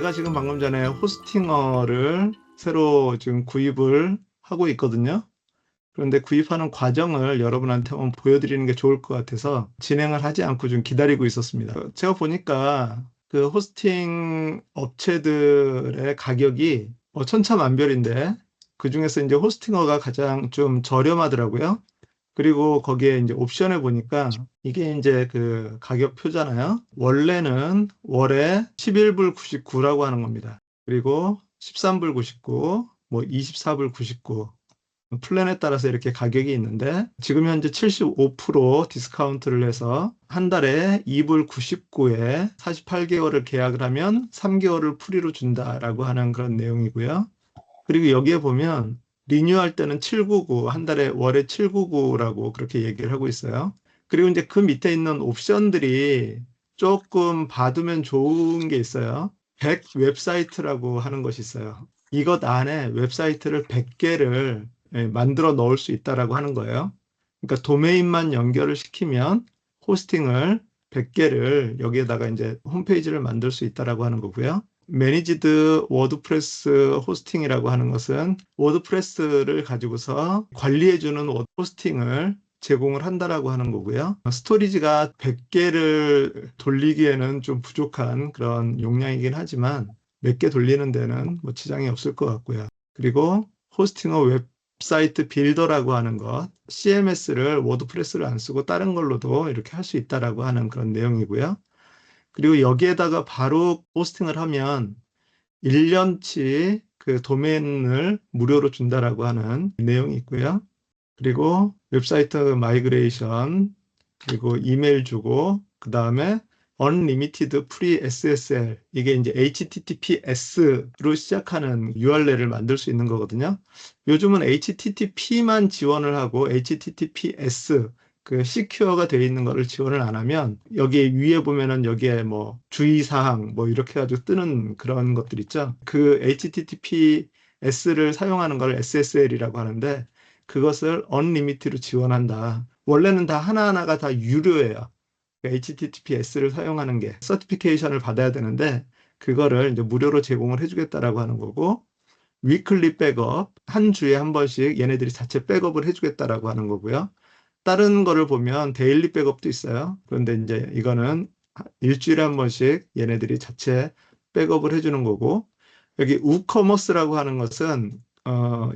제가 지금 방금 전에 호스팅어를 새로 지금 구입을 하고 있거든요. 그런데 구입하는 과정을 여러분한테 한번 보여드리는 게 좋을 것 같아서 진행을 하지 않고 좀 기다리고 있었습니다. 제가 보니까 그 호스팅 업체들의 가격이 천차만별인데 그 중에서 이제 호스팅어가 가장 좀 저렴하더라고요. 그리고 거기에 이제 옵션에 보니까 이게 이제 그 가격표잖아요. 원래는 월에 11불 99라고 하는 겁니다. 그리고 13불 99, 뭐 24불 99. 플랜에 따라서 이렇게 가격이 있는데 지금 현재 75% 디스카운트를 해서 한 달에 2불 99에 48개월을 계약을 하면 3개월을 프리로 준다라고 하는 그런 내용이고요. 그리고 여기에 보면 리뉴할 때는 799, 한 달에 월에 799라고 그렇게 얘기를 하고 있어요. 그리고 이제 그 밑에 있는 옵션들이 조금 받으면 좋은 게 있어요. 100 웹사이트라고 하는 것이 있어요. 이것 안에 웹사이트를 100개를 만들어 넣을 수 있다라고 하는 거예요. 그러니까 도메인만 연결을 시키면 호스팅을 100개를 여기에다가 이제 홈페이지를 만들 수 있다라고 하는 거고요. 매니지드 워드프레스 호스팅이라고 하는 것은 워드프레스를 가지고서 관리해주는 호스팅을 제공을 한다라고 하는 거고요. 스토리지가 100개를 돌리기에는 좀 부족한 그런 용량이긴 하지만 몇 개 돌리는 데는 뭐 지장이 없을 것 같고요. 그리고 호스팅어 웹사이트 빌더라고 하는 것, CMS를 워드프레스를 안 쓰고 다른 걸로도 이렇게 할 수 있다라고 하는 그런 내용이고요. 그리고 여기에다가 바로 호스팅을 하면 1년치 그 도메인을 무료로 준다라고 하는 내용이 있고요. 그리고 웹사이트 마이그레이션, 그리고 이메일 주고, 그 다음에 Unlimited Free SSL, 이게 이제 HTTPS로 시작하는 URL을 만들 수 있는 거거든요. 요즘은 HTTP만 지원을 하고 HTTPS, 그 시큐어가 되어 있는 거를 지원을 안 하면 여기 위에 보면은 여기에 뭐 주의사항 뭐 이렇게 가지고 뜨는 그런 것들 있죠. 그 HTTPS를 사용하는 걸 SSL이라고 하는데 그것을 Unlimited로 지원한다. 원래는 다 하나하나가 다 유료예요. HTTPS를 사용하는 게 서티피케이션을 받아야 되는데 그거를 이제 무료로 제공을 해주겠다라고 하는 거고, 위클리 백업, 한 주에 한 번씩 얘네들이 자체 백업을 해주겠다라고 하는 거고요. 다른 거를 보면 데일리 백업도 있어요. 그런데 이제 이거는 일주일에 한 번씩 얘네들이 자체 백업을 해주는 거고, 여기 우커머스라고 하는 것은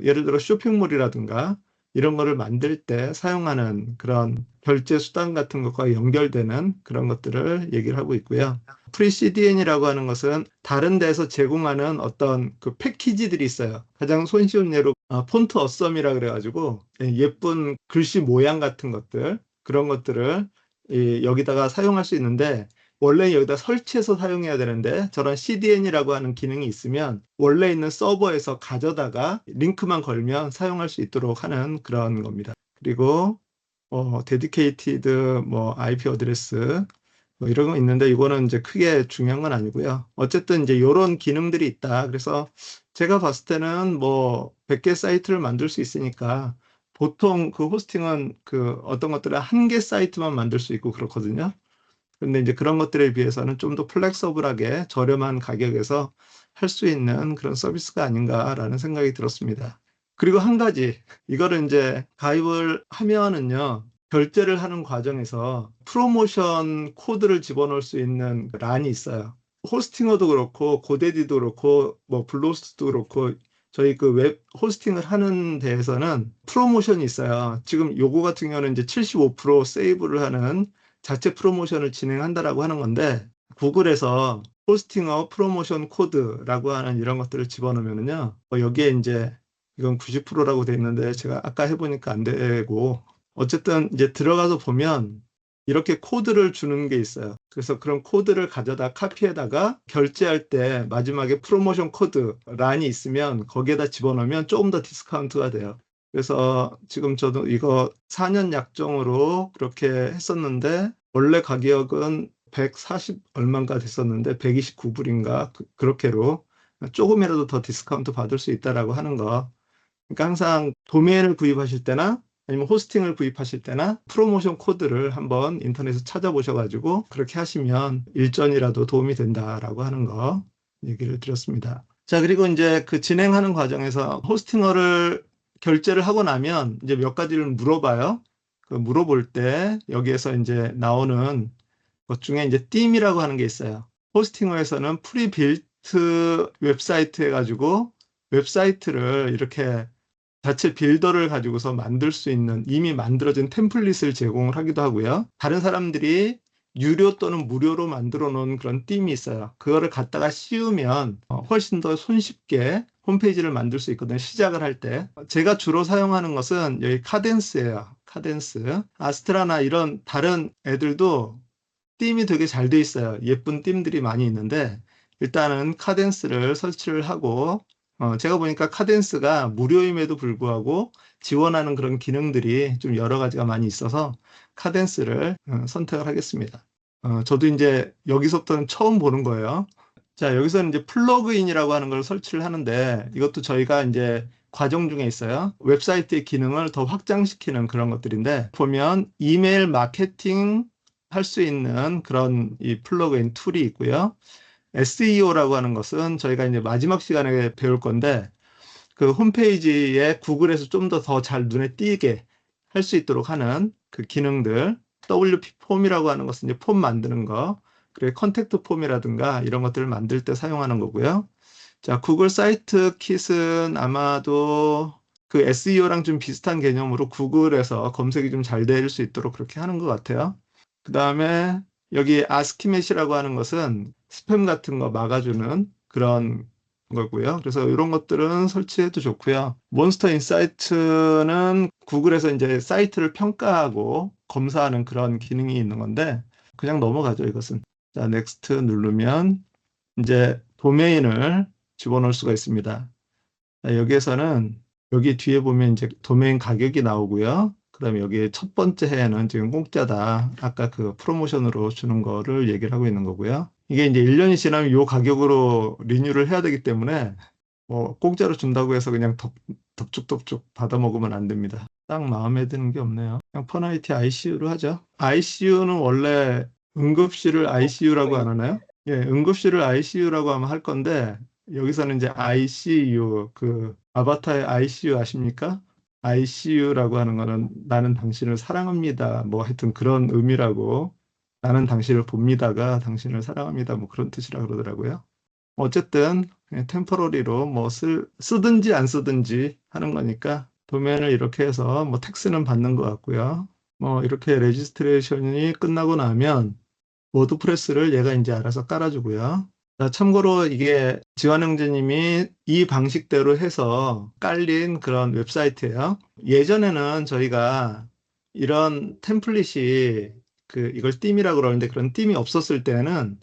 예를 들어 쇼핑몰이라든가 이런 거를 만들 때 사용하는 그런 결제 수단 같은 것과 연결되는 그런 것들을 얘기를 하고 있고요. FreeCDN이라고 하는 것은 다른 데서 제공하는 어떤 그 패키지들이 있어요. 가장 손쉬운 예로 폰트 어썸이라 그래가지고 예쁜 글씨 모양 같은 것들, 그런 것들을 여기다가 사용할 수 있는데 원래 여기다 설치해서 사용해야 되는데 저런 CDN이라고 하는 기능이 있으면 원래 있는 서버에서 가져다가 링크만 걸면 사용할 수 있도록 하는 그런 겁니다. 그리고 데디케이티드 뭐 IP 어드레스 뭐 이런 거 있는데 이거는 이제 크게 중요한 건 아니고요. 어쨌든 이제 이런 기능들이 있다. 그래서 제가 봤을 때는 뭐 100개 사이트를 만들 수 있으니까 보통 그 호스팅은 그 어떤 것들은 한 개 사이트만 만들 수 있고 그렇거든요. 근데 이제 그런 것들에 비해서는 좀 더 플렉서블하게 저렴한 가격에서 할 수 있는 그런 서비스가 아닌가라는 생각이 들었습니다. 그리고 한 가지, 이거를 이제 가입을 하면은요, 결제를 하는 과정에서 프로모션 코드를 집어넣을 수 있는 란이 있어요. 호스팅어도 그렇고, 고데디도 그렇고, 뭐 블로스트도 그렇고, 저희 그 웹 호스팅을 하는 데에서는 프로모션이 있어요. 지금 요거 같은 경우는 이제 75% 세이브를 하는 자체 프로모션을 진행한다라고 하는 건데, 구글에서 호스팅어 프로모션 코드라고 하는 이런 것들을 집어넣으면요, 여기에 이제 이건 90%라고 돼 있는데 제가 아까 해보니까 안 되고, 어쨌든 이제 들어가서 보면 이렇게 코드를 주는 게 있어요. 그래서 그런 코드를 가져다 카피에다가 결제할 때 마지막에 프로모션 코드 란이 있으면 거기에다 집어넣으면 조금 더 디스카운트가 돼요. 그래서 지금 저도 이거 4년 약정으로 그렇게 했었는데 원래 가격은 140 얼마인가 됐었는데 129불인가 그렇게로 조금이라도 더 디스카운트 받을 수 있다라고 하는 거. 그러니까 항상 도메인을 구입하실 때나 아니면 호스팅을 구입하실 때나 프로모션 코드를 한번 인터넷에서 찾아보셔가지고 그렇게 하시면 일전이라도 도움이 된다라고 하는 거. 얘기를 드렸습니다. 자, 그리고 이제 그 진행하는 과정에서 호스팅어를 결제를 하고 나면 이제 몇 가지를 물어봐요. 그 물어볼 때 여기에서 이제 나오는 것 중에 이제 띠임이라고 하는 게 있어요. 호스팅어에서는 프리빌트 웹사이트 해가지고 웹사이트를 이렇게 자체 빌더를 가지고서 만들 수 있는 이미 만들어진 템플릿을 제공을 하기도 하고요. 다른 사람들이 유료 또는 무료로 만들어 놓은 그런 띠임이 있어요. 그거를 갖다가 씌우면 훨씬 더 손쉽게 홈페이지를 만들 수 있거든요. 시작을 할 때. 제가 주로 사용하는 것은 여기 카덴스예요. 카덴스. 아스트라나 이런 다른 애들도 띠임이 되게 잘 돼 있어요. 예쁜 띠임들이 많이 있는데 일단은 카덴스를 설치를 하고 제가 보니까 카덴스가 무료임에도 불구하고 지원하는 그런 기능들이 좀 여러 가지가 많이 있어서 카덴스를 선택을 하겠습니다. 저도 이제 여기서부터는 처음 보는 거예요. 자, 여기서는 이제 플러그인이라고 하는 걸 설치를 하는데 이것도 저희가 이제 과정 중에 있어요. 웹사이트의 기능을 더 확장시키는 그런 것들인데 보면 이메일 마케팅 할 수 있는 그런 이 플러그인 툴이 있고요. SEO라고 하는 것은 저희가 이제 마지막 시간에 배울 건데 그 홈페이지에 구글에서 좀 더 잘 눈에 띄게 할 수 있도록 하는 그 기능들 WP 폼이라고 하는 것은 이제 폼 만드는 거 그리고 컨택트 폼이라든가 이런 것들을 만들 때 사용하는 거고요. 자, 구글 사이트 킷은 아마도 그 SEO랑 좀 비슷한 개념으로 구글에서 검색이 좀 잘 될 수 있도록 그렇게 하는 것 같아요. 그 다음에 여기 아스키맷이라고 하는 것은 스팸 같은 거 막아주는 그런 거고요. 그래서 이런 것들은 설치해도 좋고요. 몬스터 인사이트는 구글에서 이제 사이트를 평가하고 검사하는 그런 기능이 있는 건데 그냥 넘어가죠, 이것은. 자, 넥스트 누르면 이제 도메인을 집어넣을 수가 있습니다. 자, 여기에서는 여기 뒤에 보면 이제 도메인 가격이 나오고요. 그 다음에 여기 첫 번째 해에는 지금 공짜다. 아까 그 프로모션으로 주는 거를 얘기를 하고 있는 거고요. 이게 이제 1년이 지나면 이 가격으로 리뉴를 해야 되기 때문에 뭐 공짜로 준다고 해서 그냥 덥죽덥죽 받아 먹으면 안 됩니다. 딱 마음에 드는 게 없네요. 그냥 퍼나이티 ICU로 하죠. ICU는 원래 응급실을 ICU라고 안 하나요? 예, 응급실을 ICU라고 하면 할 건데 여기서는 이제 ICU 그 아바타의 ICU 아십니까? ICU라고 하는 거는 나는 당신을 사랑합니다. 뭐 하여튼 그런 의미라고 나는 당신을 봅니다가 당신을 사랑합니다. 뭐 그런 뜻이라 그러더라고요. 어쨌든 템포러리로 뭐 쓰든지 안 쓰든지 하는 거니까 도면을 이렇게 해서 뭐 텍스는 받는 것 같고요. 뭐 이렇게 레지스트레이션이 끝나고 나면 워드프레스를 얘가 이제 알아서 깔아주고요. 자, 참고로 이게 지환 형제님이 이 방식대로 해서 깔린 그런 웹사이트예요. 예전에는 저희가 이런 템플릿이 그 이걸 띠이라고 그러는데 그런 띠이 없었을 때는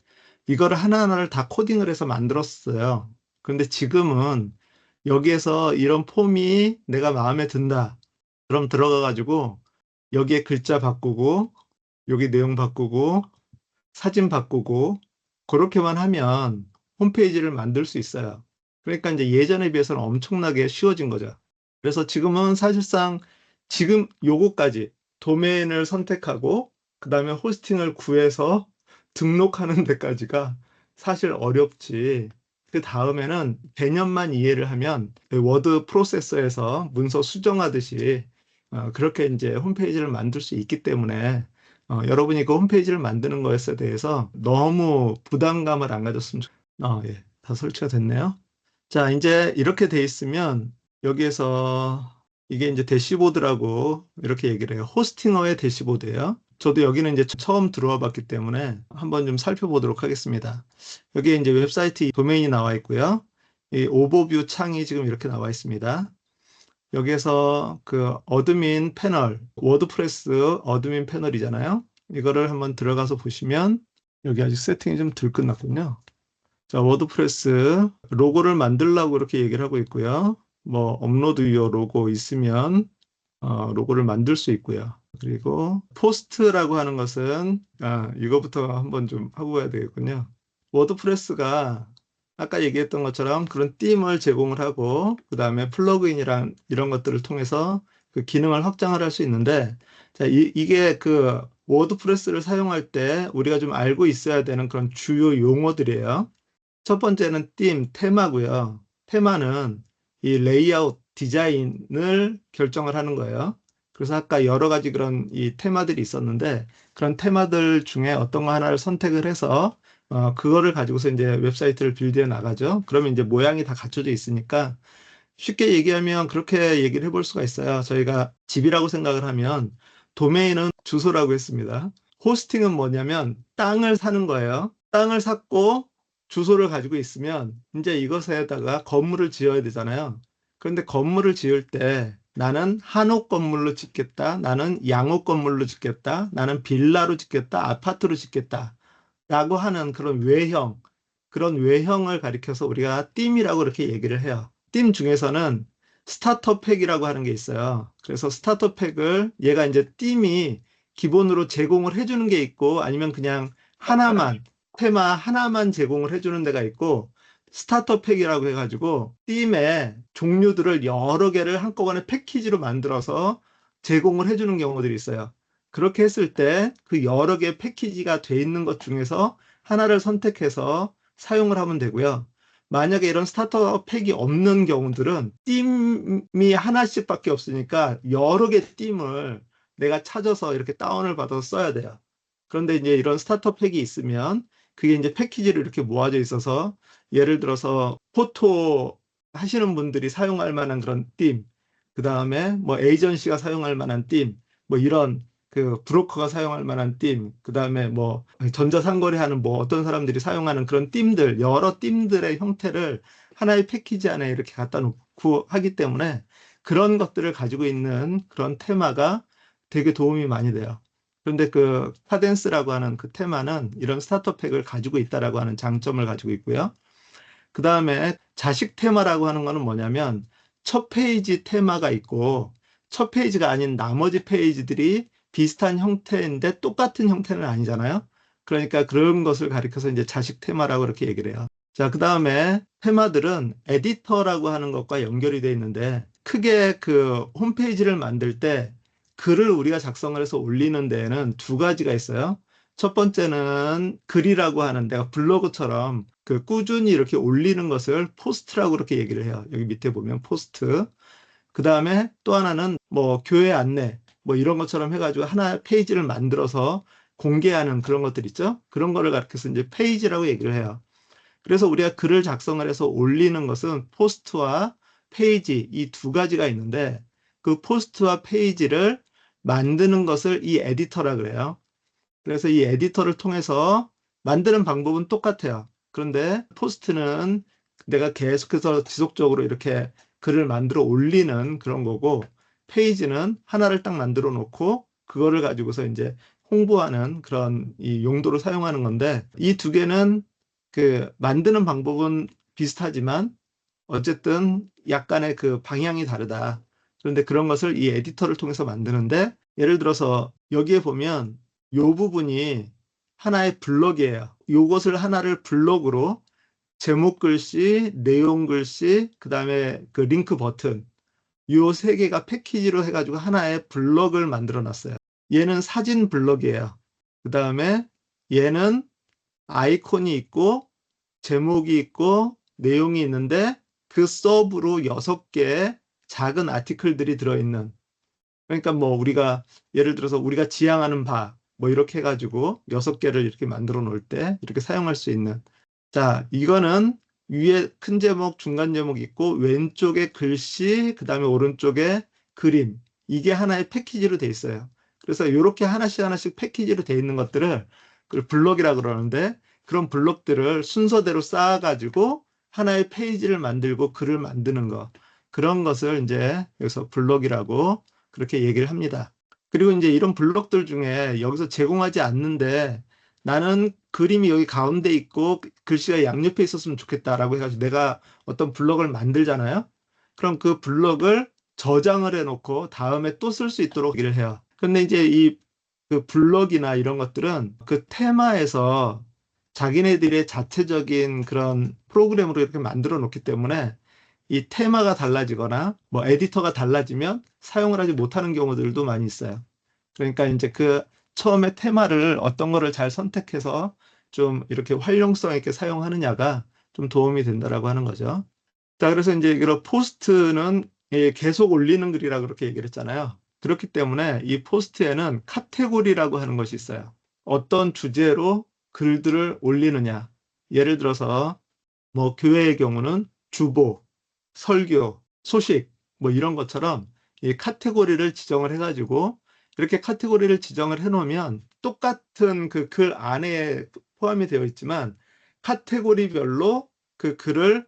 이거를 하나하나를 다 코딩을 해서 만들었어요. 그런데 지금은 여기에서 이런 폼이 내가 마음에 든다. 그럼 들어가 가지고 여기에 글자 바꾸고 여기 내용 바꾸고 사진 바꾸고 그렇게만 하면 홈페이지를 만들 수 있어요. 그러니까 이제 예전에 비해서는 엄청나게 쉬워진 거죠. 그래서 지금은 사실상 지금 요거까지 도메인을 선택하고 그 다음에 호스팅을 구해서 등록하는 데까지가 사실 어렵지. 그 다음에는 개념만 이해를 하면 워드 프로세서에서 문서 수정하듯이 그렇게 이제 홈페이지를 만들 수 있기 때문에 여러분이 그 홈페이지를 만드는 것에 대해서 너무 부담감을 안 가졌으면 예. 다 설치가 됐네요. 자, 이제 이렇게 돼 있으면 여기에서 이게 이제 대시보드라고 이렇게 얘기를 해요. 호스팅어의 대시보드예요. 저도 여기는 이제 처음 들어와 봤기 때문에 한번 좀 살펴보도록 하겠습니다. 여기에 이제 웹사이트 도메인이 나와 있고요. 이 오버뷰 창이 지금 이렇게 나와 있습니다. 여기에서 그 어드민 패널, 워드프레스 어드민 패널이잖아요. 이거를 한번 들어가서 보시면 여기 아직 세팅이 좀 덜 끝났군요. 자, 워드프레스 로고를 만들라고 이렇게 얘기를 하고 있고요. 뭐 업로드 유어 로고 있으면 로고를 만들 수 있고요. 그리고 포스트라고 하는 것은 이거부터 한번 좀 하고 가야 되겠군요. 워드프레스가 아까 얘기했던 것처럼 그런 띠임을 제공을 하고 그 다음에 플러그인이랑 이런 것들을 통해서 그 기능을 확장을 할 수 있는데 자, 이게 그 워드프레스를 사용할 때 우리가 좀 알고 있어야 되는 그런 주요 용어들이에요. 첫 번째는 테마고요. 테마는 이 레이아웃 디자인을 결정을 하는 거예요. 그래서 아까 여러 가지 그런 이 테마들이 있었는데 그런 테마들 중에 어떤 거 하나를 선택을 해서 그거를 가지고서 이제 웹사이트를 빌드해 나가죠. 그러면 이제 모양이 다 갖춰져 있으니까 쉽게 얘기하면 그렇게 얘기를 해볼 수가 있어요. 저희가 집이라고 생각을 하면 도메인은 주소라고 했습니다. 호스팅은 뭐냐면 땅을 사는 거예요. 땅을 샀고 주소를 가지고 있으면 이제 이것에다가 건물을 지어야 되잖아요. 그런데 건물을 지을 때 나는 한옥 건물로 짓겠다. 나는 양옥 건물로 짓겠다. 나는 빌라로 짓겠다. 아파트로 짓겠다. 라고 하는 그런 외형을 가리켜서 우리가 띠이라고 이렇게 얘기를 해요. 띠 중에서는 스타터 팩이라고 하는 게 있어요. 그래서 스타터 팩을 얘가 이제 띠이 기본으로 제공을 해주는 게 있고 아니면 그냥 테마 하나만 제공을 해주는 데가 있고 스타터 팩이라고 해가지고 띠의 종류들을 여러 개를 한꺼번에 패키지로 만들어서 제공을 해주는 경우들이 있어요. 그렇게 했을 때 그 여러 개의 패키지가 돼 있는 것 중에서 하나를 선택해서 사용을 하면 되고요. 만약에 이런 스타터 팩이 없는 경우들은 띠이 하나씩밖에 없으니까 여러 개 띠을 내가 찾아서 이렇게 다운을 받아서 써야 돼요. 그런데 이제 이런 스타터 팩이 있으면 그게 이제 패키지로 이렇게 모아져 있어서 예를 들어서 포토 하시는 분들이 사용할 만한 그런 그 다음에 뭐 에이전시가 사용할 만한 뭐 이런 그 브로커가 사용할 만한 그 다음에 뭐 전자상거래하는 뭐 어떤 사람들이 사용하는 그런 여러 띠들의 형태를 하나의 패키지 안에 이렇게 갖다 놓고 하기 때문에 그런 것들을 가지고 있는 그런 테마가 되게 도움이 많이 돼요. 그런데 그 카덴스라고 하는 그 테마는 이런 스타터 팩을 가지고 있다라고 하는 장점을 가지고 있고요. 그 다음에 자식 테마라고 하는 거는 뭐냐면 첫 페이지 테마가 있고 첫 페이지가 아닌 나머지 페이지들이 비슷한 형태인데 똑같은 형태는 아니잖아요. 그러니까 그런 것을 가리켜서 이제 자식 테마라고 이렇게 얘기를 해요. 자, 그 다음에 테마들은 에디터라고 하는 것과 연결이 되어 있는데 크게 그 홈페이지를 만들 때 글을 우리가 작성을 해서 올리는 데에는 두 가지가 있어요. 첫 번째는 글이라고 하는 내가 블로그처럼 그 꾸준히 이렇게 올리는 것을 포스트라고 그렇게 얘기를 해요. 여기 밑에 보면 포스트. 그 다음에 또 하나는 뭐 교회 안내 뭐 이런 것처럼 해가지고 하나 페이지를 만들어서 공개하는 그런 것들 있죠. 그런 거를 가르쳐서 이제 페이지라고 얘기를 해요. 그래서 우리가 글을 작성을 해서 올리는 것은 포스트와 페이지 이 두 가지가 있는데 그 포스트와 페이지를 만드는 것을 이 에디터라 그래요. 그래서 이 에디터를 통해서 만드는 방법은 똑같아요. 그런데 포스트는 내가 계속해서 지속적으로 이렇게 글을 만들어 올리는 그런 거고 페이지는 하나를 딱 만들어 놓고 그거를 가지고서 이제 홍보하는 그런 이 용도로 사용하는 건데 이 두 개는 그 만드는 방법은 비슷하지만 어쨌든 약간의 그 방향이 다르다. 그런데 그런 것을 이 에디터를 통해서 만드는데 예를 들어서 여기에 보면 이 부분이 하나의 블럭이에요. 이것을 하나를 블럭으로 제목 글씨, 내용 글씨, 그 다음에 그 링크 버튼 이 세 개가 패키지로 해가지고 하나의 블럭을 만들어 놨어요. 얘는 사진 블럭이에요. 그 다음에 얘는 아이콘이 있고 제목이 있고 내용이 있는데 그 서브로 6개의 작은 아티클들이 들어있는 그러니까 뭐 우리가 예를 들어서 우리가 지향하는 바 뭐 이렇게 해가지고 6개를 이렇게 만들어 놓을 때 이렇게 사용할 수 있는 자 이거는 위에 큰 제목 중간 제목 있고 왼쪽에 글씨 그 다음에 오른쪽에 그림 이게 하나의 패키지로 돼 있어요. 그래서 이렇게 하나씩 패키지로 돼 있는 것들을 블럭이라 그러는데 그런 블럭들을 순서대로 쌓아가지고 하나의 페이지를 만들고 글을 만드는 거 그런 것을 이제 여기서 블럭이라고 그렇게 얘기를 합니다. 그리고 이제 이런 블럭들 중에 여기서 제공하지 않는데 나는 그림이 여기 가운데 있고 글씨가 양옆에 있었으면 좋겠다라고 해가지고 내가 어떤 블럭을 만들잖아요. 그럼 그 블럭을 저장을 해놓고 다음에 또 쓸 수 있도록 얘기를 해요. 근데 이제 이 그 블럭이나 이런 것들은 그 테마에서 자기네들의 자체적인 그런 프로그램으로 이렇게 만들어 놓기 때문에 이 테마가 달라지거나 뭐 에디터가 달라지면 사용을 하지 못하는 경우들도 많이 있어요. 그러니까 이제 그 처음에 테마를 어떤 거를 잘 선택해서 좀 이렇게 활용성 있게 사용하느냐가 좀 도움이 된다라고 하는 거죠. 자, 그래서 이제 이런 포스트는 계속 올리는 글이라 그렇게 얘기를 했잖아요. 그렇기 때문에 이 포스트에는 카테고리라고 하는 것이 있어요. 어떤 주제로 글들을 올리느냐. 예를 들어서 뭐 교회의 경우는 주보, 설교, 소식 뭐 이런 것처럼 이 카테고리를 지정을 해가지고 이렇게 카테고리를 지정을 해놓으면 똑같은 그 글 안에 포함이 되어 있지만 카테고리별로 그 글을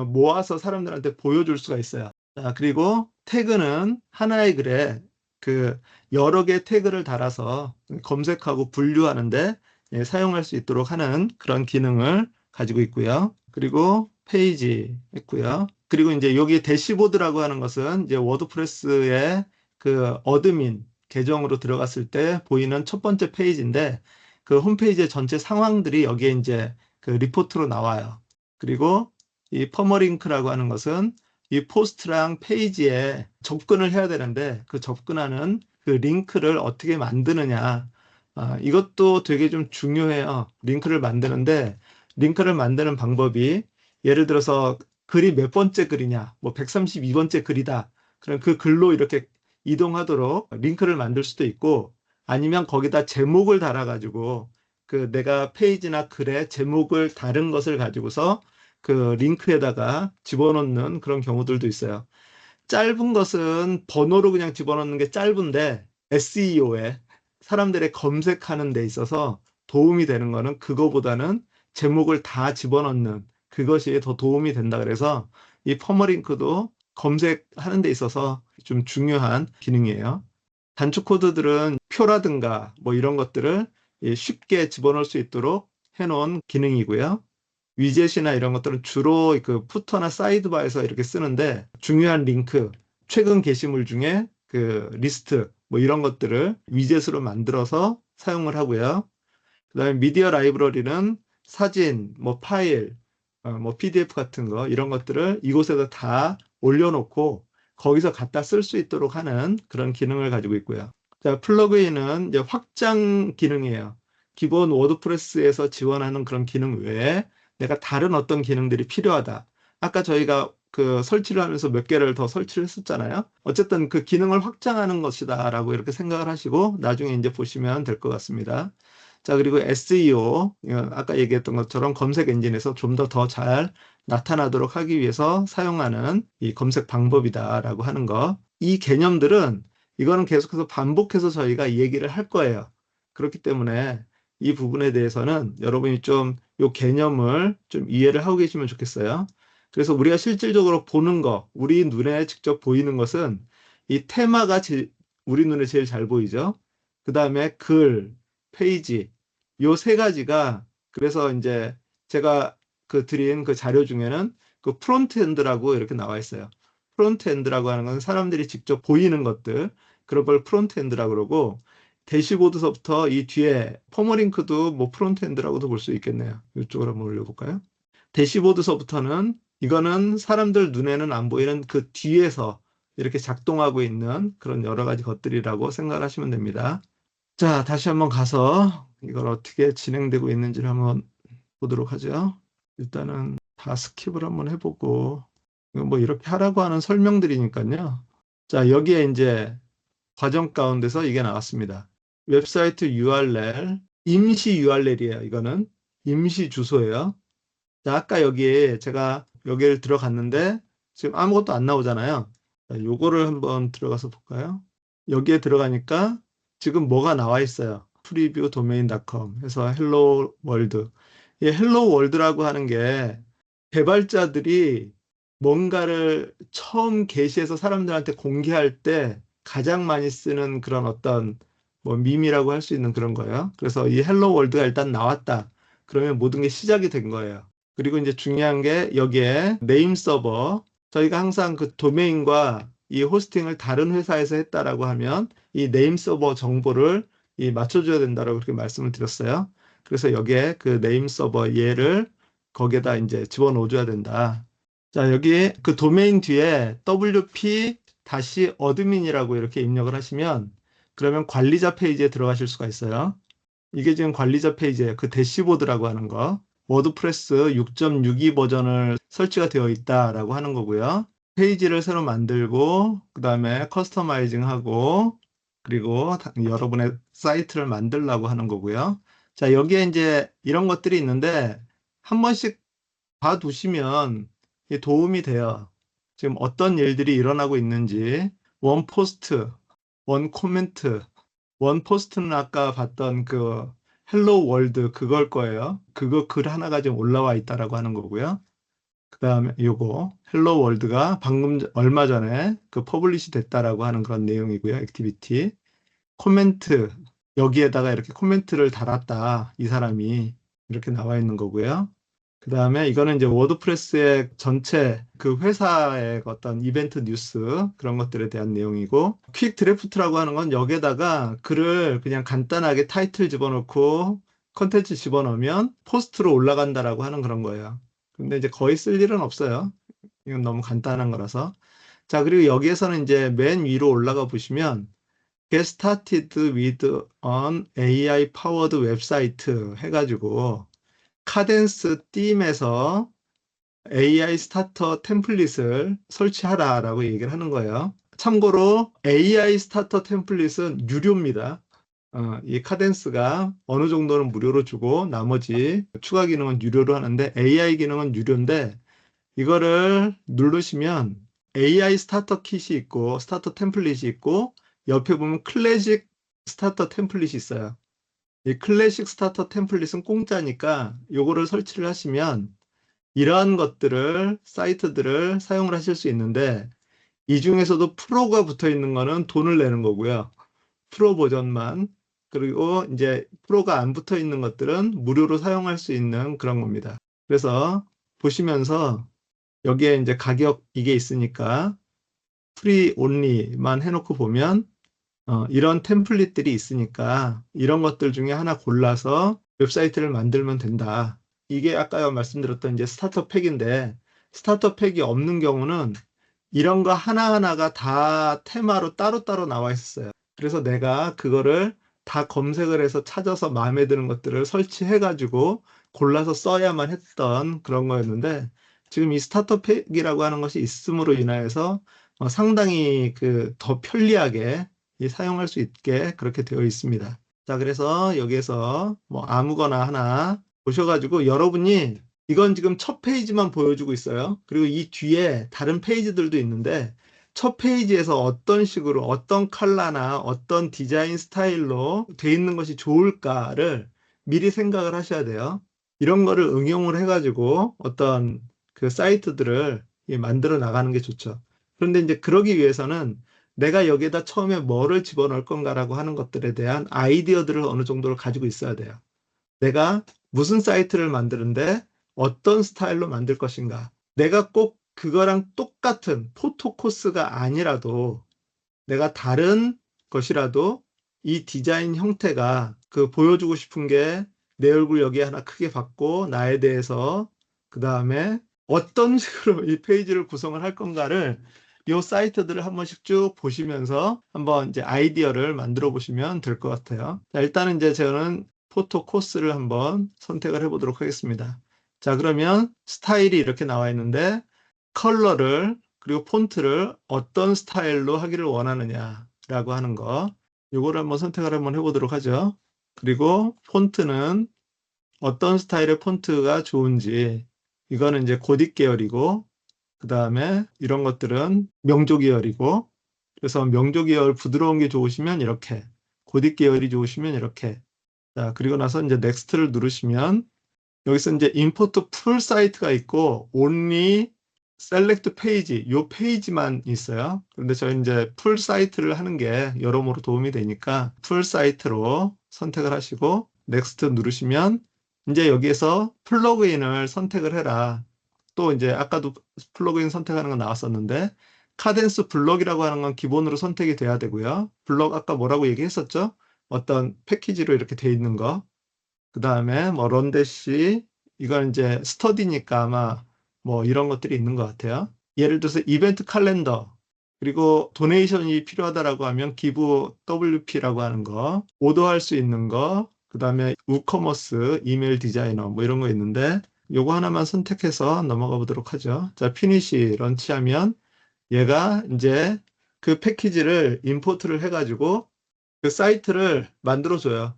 모아서 사람들한테 보여줄 수가 있어요. 자, 그리고 태그는 하나의 글에 그 여러 개의 태그를 달아서 검색하고 분류하는데 사용할 수 있도록 하는 그런 기능을 가지고 있고요. 그리고 페이지 있고요. 그리고 이제 여기 대시보드라고 하는 것은 이제 워드프레스의 그 어드민 계정으로 들어갔을 때 보이는 첫 번째 페이지인데 그 홈페이지의 전체 상황들이 여기에 이제 그 리포트로 나와요. 그리고 이 퍼머링크라고 하는 것은 이 포스트랑 페이지에 접근을 해야 되는데 그 접근하는 그 링크를 어떻게 만드느냐. 이것도 되게 좀 중요해요. 링크를 만드는 방법이 예를 들어서 글이 몇 번째 글이냐, 뭐 132번째 글이다. 그럼 그 글로 이렇게 이동하도록 링크를 만들 수도 있고 아니면 거기다 제목을 달아가지고 그 내가 페이지나 글에 제목을 다른 것을 가지고서 그 링크에다가 집어넣는 그런 경우들도 있어요. 짧은 것은 번호로 그냥 집어넣는 게 짧은데 SEO에 사람들의 검색하는 데 있어서 도움이 되는 거는 그거보다는 제목을 다 집어넣는 그것이 더 도움이 된다 그래서 이 퍼머링크도 검색하는 데 있어서 좀 중요한 기능이에요. 단축 코드들은 표라든가 뭐 이런 것들을 쉽게 집어넣을 수 있도록 해놓은 기능이고요. 위젯이나 이런 것들은 주로 그 푸터나 사이드바에서 이렇게 쓰는데 중요한 링크, 최근 게시물 중에 그 리스트 뭐 이런 것들을 위젯으로 만들어서 사용을 하고요. 그다음에 미디어 라이브러리는 사진, 뭐 파일, 뭐 PDF 같은 거 이런 것들을 이곳에다 다 올려놓고 거기서 갖다 쓸 수 있도록 하는 그런 기능을 가지고 있고요. 자, 플러그인은 이제 확장 기능이에요. 기본 워드프레스에서 지원하는 그런 기능 외에 내가 다른 어떤 기능들이 필요하다. 아까 저희가 그 설치를 하면서 몇 개를 더 설치를 했었잖아요. 어쨌든 그 기능을 확장하는 것이다라고 이렇게 생각을 하시고 나중에 이제 보시면 될 것 같습니다. 자, 그리고 SEO, 아까 얘기했던 것처럼 검색 엔진에서 좀 더 잘 나타나도록 하기 위해서 사용하는 이 검색 방법이다라고 하는 거. 이 개념들은 이거는 계속해서 반복해서 저희가 얘기를 할 거예요. 그렇기 때문에 이 부분에 대해서는 여러분이 좀 이 개념을 좀 이해를 하고 계시면 좋겠어요. 그래서 우리가 실질적으로 보는 거, 우리 눈에 직접 보이는 것은 이 테마가 우리 눈에 제일 잘 보이죠. 그 다음에 글, 페이지, 요 세 가지가 그래서 이제 제가 그 드린 그 자료 중에는 그 프론트엔드라고 이렇게 나와 있어요. 프론트엔드라고 하는 건 사람들이 직접 보이는 것들, 그런 걸 프론트엔드라고 그러고 대시보드서부터 이 뒤에 퍼머링크도 뭐 프론트엔드라고도 볼 수 있겠네요. 이쪽으로 한번 올려볼까요? 대시보드서부터는 이거는 사람들 눈에는 안 보이는 그 뒤에서 이렇게 작동하고 있는 그런 여러 가지 것들이라고 생각하시면 됩니다. 자, 다시 한번 가서 이걸 어떻게 진행되고 있는지를 한번 보도록 하죠. 일단은 다 스킵을 한번 해보고 뭐 이렇게 하라고 하는 설명들이니까요. 자, 여기에 이제 과정 가운데서 이게 나왔습니다. 웹사이트 URL, 임시 URL이에요. 이거는 임시 주소예요. 자, 아까 여기에 제가 여기를 들어갔는데 지금 아무것도 안 나오잖아요. 자, 요거를 한번 들어가서 볼까요? 여기에 들어가니까 지금 뭐가 나와 있어요. preview-domain.com 해서 hello world. 이 hello world라고 하는 게 개발자들이 뭔가를 처음 게시해서 사람들한테 공개할 때 가장 많이 쓰는 그런 어떤 뭐 밈이라고 할 수 있는 그런 거예요. 그래서 이 헬로 월드가 일단 나왔다. 그러면 모든 게 시작이 된 거예요. 그리고 이제 중요한 게 여기에 네임 서버. 저희가 항상 그 도메인과 이 호스팅을 다른 회사에서 했다라고 하면 이 네임 서버 정보를 맞춰줘야 된다라고 그렇게 말씀을 드렸어요. 그래서 여기에 그 네임 서버 얘를 거기에다 이제 집어넣어줘야 된다. 자, 여기 그 도메인 뒤에 wp-admin이라고 이렇게 입력을 하시면 그러면 관리자 페이지에 들어가실 수가 있어요. 이게 지금 관리자 페이지예요. 그 대시보드라고 하는 거. 워드프레스 6.62 버전을 설치가 되어 있다라고 하는 거고요. 페이지를 새로 만들고 그 다음에 커스터마이징하고 그리고 여러분의 사이트를 만들라고 하는 거고요. 자, 여기에 이제 이런 것들이 있는데 한 번씩 봐두시면 도움이 돼요. 지금 어떤 일들이 일어나고 있는지 원 포스트, 원 코멘트, 원 포스트는 아까 봤던 그 헬로 월드 그걸 거예요. 그거 글 하나가 지금 올라와 있다라고 하는 거고요. 그 다음에 요거 헬로 월드가 방금 얼마 전에 그 퍼블리시 됐다라고 하는 그런 내용이고요. 액티비티 코멘트 여기에다가 이렇게 코멘트를 달았다 이 사람이 이렇게 나와 있는 거고요. 그 다음에 이거는 이제 워드프레스의 전체 그 회사의 어떤 이벤트 뉴스 그런 것들에 대한 내용이고 퀵 드래프트라고 하는 건 여기에다가 글을 그냥 간단하게 타이틀 집어넣고 컨텐츠 집어넣으면 포스트로 올라간다라고 하는 그런 거예요. 근데 이제 거의 쓸 일은 없어요. 이건 너무 간단한 거라서. 자, 그리고 여기에서는 이제 맨 위로 올라가 보시면 Get started with an AI powered website 해가지고 카덴스 팀에서 AI 스타터 템플릿을 설치하라라고 얘기를 하는 거예요. 참고로 AI 스타터 템플릿은 유료입니다. 이 카덴스가 어느 정도는 무료로 주고 나머지 추가 기능은 유료로 하는데 AI 기능은 유료인데 이거를 누르시면 AI 스타터 킷이 있고 스타터 템플릿이 있고 옆에 보면 클래식 스타터 템플릿이 있어요. 이 클래식 스타터 템플릿은 공짜니까 요거를 설치를 하시면 이러한 것들을 사이트들을 사용을 하실 수 있는데 이 중에서도 프로가 붙어 있는 거는 돈을 내는 거고요. 프로 버전만 그리고 이제 프로가 안 붙어 있는 것들은 무료로 사용할 수 있는 그런 겁니다. 그래서 보시면서 여기에 이제 가격 이게 있으니까 프리 온리만 해놓고 보면 이런 템플릿들이 있으니까 이런 것들 중에 하나 골라서 웹사이트를 만들면 된다. 이게 아까 말씀드렸던 이제 스타터 팩인데 스타터 팩이 없는 경우는 이런 거 하나하나가 다 테마로 따로따로 나와 있었어요. 그래서 내가 그거를 다 검색을 해서 찾아서 마음에 드는 것들을 설치해가지고 골라서 써야만 했던 그런 거였는데 지금 이 스타터 팩이라고 하는 것이 있음으로 인하여서 상당히 그 더 편리하게 사용할 수 있게 그렇게 되어 있습니다. 자, 그래서 여기에서 뭐 아무거나 하나 보셔가지고 여러분이 이건 지금 첫 페이지만 보여주고 있어요. 그리고 이 뒤에 다른 페이지들도 있는데 첫 페이지에서 어떤 식으로 어떤 컬러나 어떤 디자인 스타일로 돼 있는 것이 좋을까를 미리 생각을 하셔야 돼요. 이런 거를 응용을 해가지고 어떤 그 사이트들을 만들어 나가는 게 좋죠. 그런데 이제 그러기 위해서는 내가 여기에다 처음에 뭐를 집어넣을 건가라고 하는 것들에 대한 아이디어들을 어느 정도를 가지고 있어야 돼요. 내가 무슨 사이트를 만드는데 어떤 스타일로 만들 것인가. 내가 꼭 그거랑 똑같은 포토 코스가 아니라도 내가 다른 것이라도 이 디자인 형태가 그 보여주고 싶은 게 내 얼굴 여기 하나 크게 받고 나에 대해서 그 다음에 어떤 식으로 이 페이지를 구성을 할 건가를 이 사이트들을 한 번씩 쭉 보시면서 한번 이제 아이디어를 만들어 보시면 될 것 같아요. 자, 일단은 이제 저는 포토 코스를 한번 선택을 해 보도록 하겠습니다. 자, 그러면 스타일이 이렇게 나와 있는데 컬러를 그리고 폰트를 어떤 스타일로 하기를 원하느냐라고 하는 거 요거를 한번 선택을 한번 해보도록 하죠. 그리고 폰트는 어떤 스타일의 폰트가 좋은지 이거는 이제 고딕 계열이고 그 다음에 이런 것들은 명조 계열이고 그래서 명조 계열 부드러운 게 좋으시면 이렇게 고딕 계열이 좋으시면 이렇게 자 그리고 나서 이제 넥스트를 누르시면 여기서 이제 임포트 풀 사이트가 있고 only select 페이지 요 페이지만 있어요. 그런데 저희 이제 풀 사이트를 하는 게 여러모로 도움이 되니까 풀 사이트로 선택을 하시고 넥스트 누르시면 이제 여기에서 플러그인을 선택을 해라. 또 이제 아까도 플러그인 선택하는 거 나왔었는데 카덴스 블럭이라고 하는 건 기본으로 선택이 돼야 되고요. 블럭 아까 뭐라고 얘기했었죠? 어떤 패키지로 이렇게 돼 있는 거. 그 다음에 뭐 런데시 이건 이제 스터디니까 아마 뭐 이런 것들이 있는 것 같아요. 예를 들어서 이벤트 칼렌더 그리고 도네이션이 필요하다라고 하면 기부 WP라고 하는 거 오더할 수 있는 거 그다음에 우커머스, 이메일 디자이너 뭐 이런 거 있는데 요거 하나만 선택해서 넘어가 보도록 하죠. 자, 피니시 런치하면 얘가 이제 그 패키지를 임포트를 해가지고 그 사이트를 만들어줘요.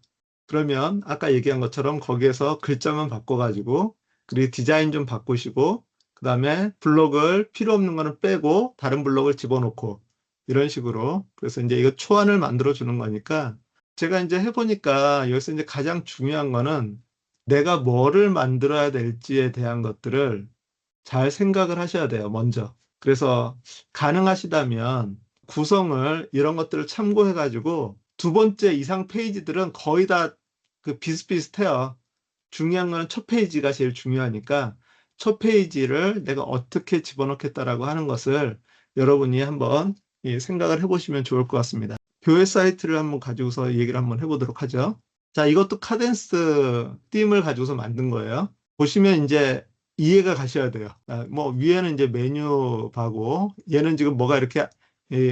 그러면 아까 얘기한 것처럼 거기에서 글자만 바꿔가지고 그리고 디자인 좀 바꾸시고 그 다음에 블록을 필요 없는 거는 빼고 다른 블록을 집어넣고 이런 식으로 그래서 이제 이거 초안을 만들어 주는 거니까 제가 이제 해보니까 여기서 이제 가장 중요한 거는 내가 뭐를 만들어야 될지에 대한 것들을 잘 생각을 하셔야 돼요, 먼저. 그래서 가능하시다면 구성을 이런 것들을 참고해가지고 두 번째 이상 페이지들은 거의 다 그 비슷비슷해요. 중요한 건 첫 페이지가 제일 중요하니까 첫 페이지를 내가 어떻게 집어넣겠다라고 하는 것을 여러분이 한번 생각을 해보시면 좋을 것 같습니다. 교회 사이트를 한번 가지고서 얘기를 한번 해보도록 하죠. 자, 이것도 카덴스 빔을 가지고서 만든 거예요. 보시면 이제 이해가 가셔야 돼요. 뭐 위에는 이제 메뉴 바고 얘는 지금 뭐가 이렇게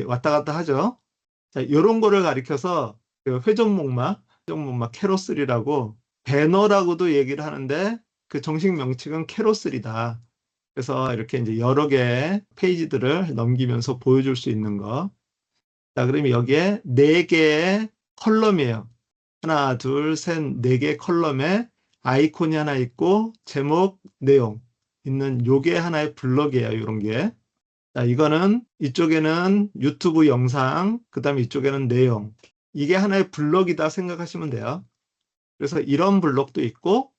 왔다 갔다 하죠. 자, 이런 거를 가리켜서 그 회전목마 캐로슬이라고 배너라고도 얘기를 하는데 그 정식 명칭은 캐로슬이다. 그래서 이렇게 이제 여러 개의 페이지들을 넘기면서 보여줄 수 있는 거. 자, 그러면 여기에 네 개의 컬럼이에요. 하나, 둘, 셋, 네 개의 컬럼에 아이콘이 하나 있고 제목, 내용 있는 요게 하나의 블럭이에요. 이런 게. 자, 이거는 이쪽에는 유튜브 영상, 그 다음에 이쪽에는 내용. 이게 하나의 블럭이다 생각하시면 돼요. 그래서 이런 블럭도 있고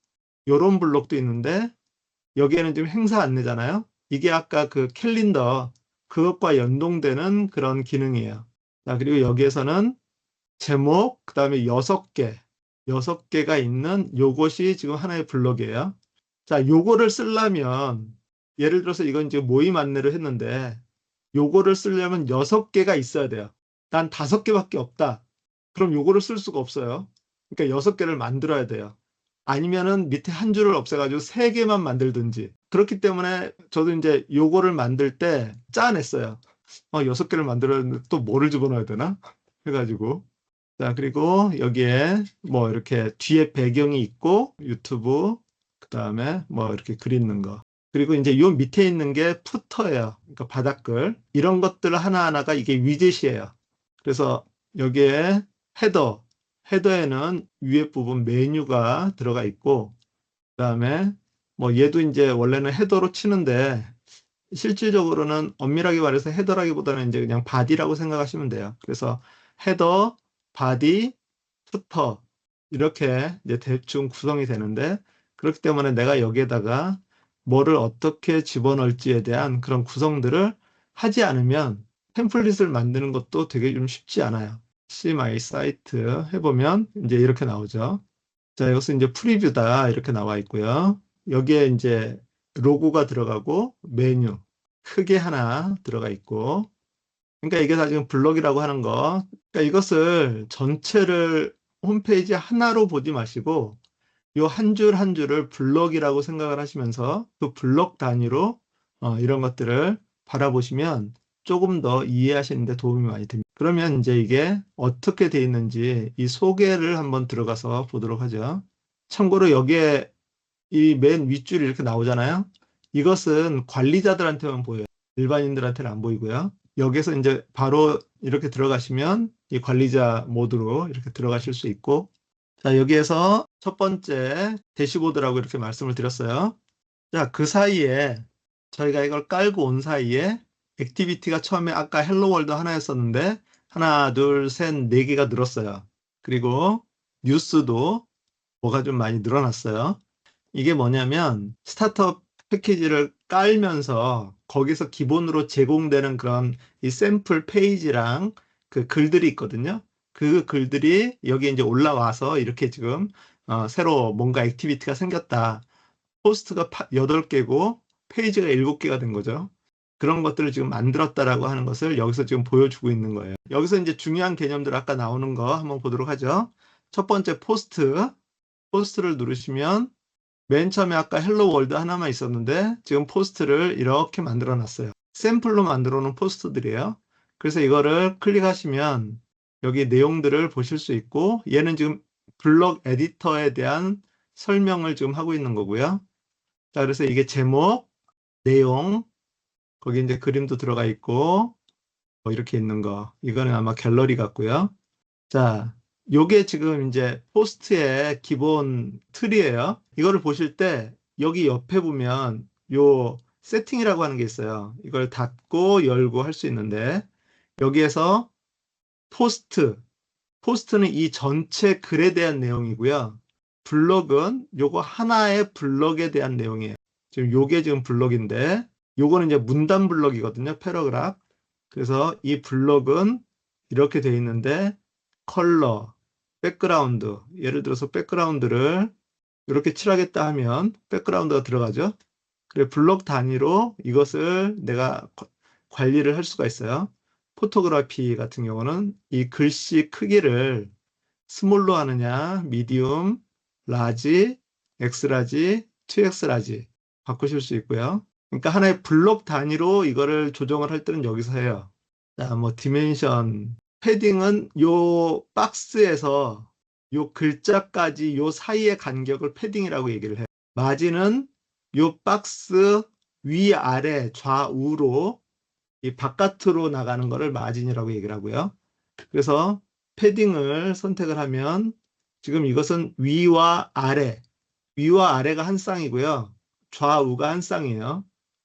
요런 블럭도 있는데 여기에는 지금 행사 안내잖아요. 이게 아까 그 캘린더 그것과 연동되는 그런 기능이에요. 자, 그리고 여기에서는 제목, 그 다음에 6개가 있는 요것이 지금 하나의 블럭이에요. 자, 요거를 쓰려면 예를 들어서 이건 지금 모임 안내를 했는데 요거를 쓰려면 6개가 있어야 돼요. 난 5개밖에 없다. 그럼 요거를 쓸 수가 없어요. 그러니까 6개를 만들어야 돼요. 아니면은 밑에 한 줄을 없애가지고 3개만 만들든지. 그렇기 때문에 저도 이제 요거를 만들 때 짜냈어요. 6개를 만들었는데 또 뭐를 집어넣어야 되나? 해가지고. 자, 그리고 여기에 뭐 이렇게 뒤에 배경이 있고 유튜브, 그 다음에 뭐 이렇게 글 있는 거. 그리고 이제 요 밑에 있는 게 푸터예요. 그러니까 바닥글. 이런 것들 하나하나가 이게 위젯이에요. 그래서 여기에 헤더에는 위에 부분 메뉴가 들어가 있고, 그 다음에 뭐 얘도 이제 원래는 헤더로 치는데 실질적으로는 엄밀하게 말해서 헤더라기보다는 이제 그냥 바디라고 생각하시면 돼요. 그래서 헤더, 바디, 푸터 이렇게 이제 대충 구성이 되는데 그렇기 때문에 내가 여기에다가 뭐를 어떻게 집어넣을지에 대한 그런 구성들을 하지 않으면 템플릿을 만드는 것도 되게 좀 쉽지 않아요. See my site 해보면 이제 이렇게 나오죠. 자, 이것은 이제 프리뷰다 이렇게 나와 있고요. 여기에 이제 로고가 들어가고 메뉴 크게 하나 들어가 있고 그러니까 이게 다 지금 블럭이라고 하는 거. 그러니까 이것을 전체를 홈페이지 하나로 보지 마시고 요 한 줄 한 줄을 블럭이라고 생각을 하시면서 그 블럭 단위로 이런 것들을 바라보시면 조금 더 이해하시는 데 도움이 많이 됩니다. 그러면 이제 이게 어떻게 돼 있는지 이 소개를 한번 들어가서 보도록 하죠. 참고로 여기에 이 맨 윗줄이 이렇게 나오잖아요. 이것은 관리자들한테만 보여요. 일반인들한테는 안 보이고요. 여기서 이제 바로 이렇게 들어가시면 이 관리자 모드로 이렇게 들어가실 수 있고 자, 여기에서 첫 번째 대시보드라고 이렇게 말씀을 드렸어요. 자, 그 사이에 저희가 이걸 깔고 온 사이에 액티비티가 처음에 아까 헬로 월드 하나였었는데 하나, 둘, 셋, 네 개가 늘었어요. 그리고 뉴스도 뭐가 좀 많이 늘어났어요. 이게 뭐냐면 스타트업 패키지를 깔면서 거기서 기본으로 제공되는 그런 이 샘플 페이지랑 그 글들이 있거든요. 그 글들이 여기 이제 올라와서 이렇게 지금 새로 뭔가 액티비티가 생겼다. 포스트가 8개고 페이지가 7개가 된 거죠. 그런 것들을 지금 만들었다라고 하는 것을 여기서 지금 보여주고 있는 거예요. 여기서 이제 중요한 개념들 아까 나오는 거 한번 보도록 하죠. 첫 번째 포스트를 누르시면 맨 처음에 아까 헬로 월드 하나만 있었는데 지금 포스트를 이렇게 만들어 놨어요. 샘플로 만들어 놓은 포스트들이에요. 그래서 이거를 클릭하시면 여기 내용들을 보실 수 있고 얘는 지금 블록 에디터에 대한 설명을 지금 하고 있는 거고요. 자, 그래서 이게 제목, 내용, 거기 이제 그림도 들어가 있고, 뭐 이렇게 있는 거. 이거는 아마 갤러리 같고요. 자, 요게 지금 이제 포스트의 기본 틀이에요. 이거를 보실 때 여기 옆에 보면 요 세팅이라고 하는 게 있어요. 이걸 닫고 열고 할 수 있는데 여기에서 포스트는 이 전체 글에 대한 내용이고요. 블럭은 요거 하나의 블럭에 대한 내용이에요. 지금 요게 지금 블럭인데 요거는 이제 문단 블럭이거든요. 패러그раф. 그래서 이 블럭은 이렇게 돼 있는데 컬러, 백그라운드, 예를 들어서 백그라운드를 이렇게 칠하겠다 하면 백그라운드가 들어가죠. 그래 블록 단위로 이것을 내가 관리를 할 수가 있어요. 포토그래피 같은 경우는 이 글씨 크기를 스몰로 하느냐, 미디움, 라지, 엑스라지, 2엑스라지 바꾸실 수 있고요. 그러니까 하나의 블록 단위로 이거를 조정을 할 때는 여기서 해요. 자, 뭐 디멘션, 패딩은 요 박스에서 요 글자까지 요 사이의 간격을 패딩이라고 얘기를 해요. 마진은 요 박스 위아래 좌우로 이 바깥으로 나가는 거를 마진이라고 얘기를 하고요. 그래서 패딩을 선택을 하면 지금 이것은 위와 아래가 한 쌍이고요. 좌우가 한 쌍이에요.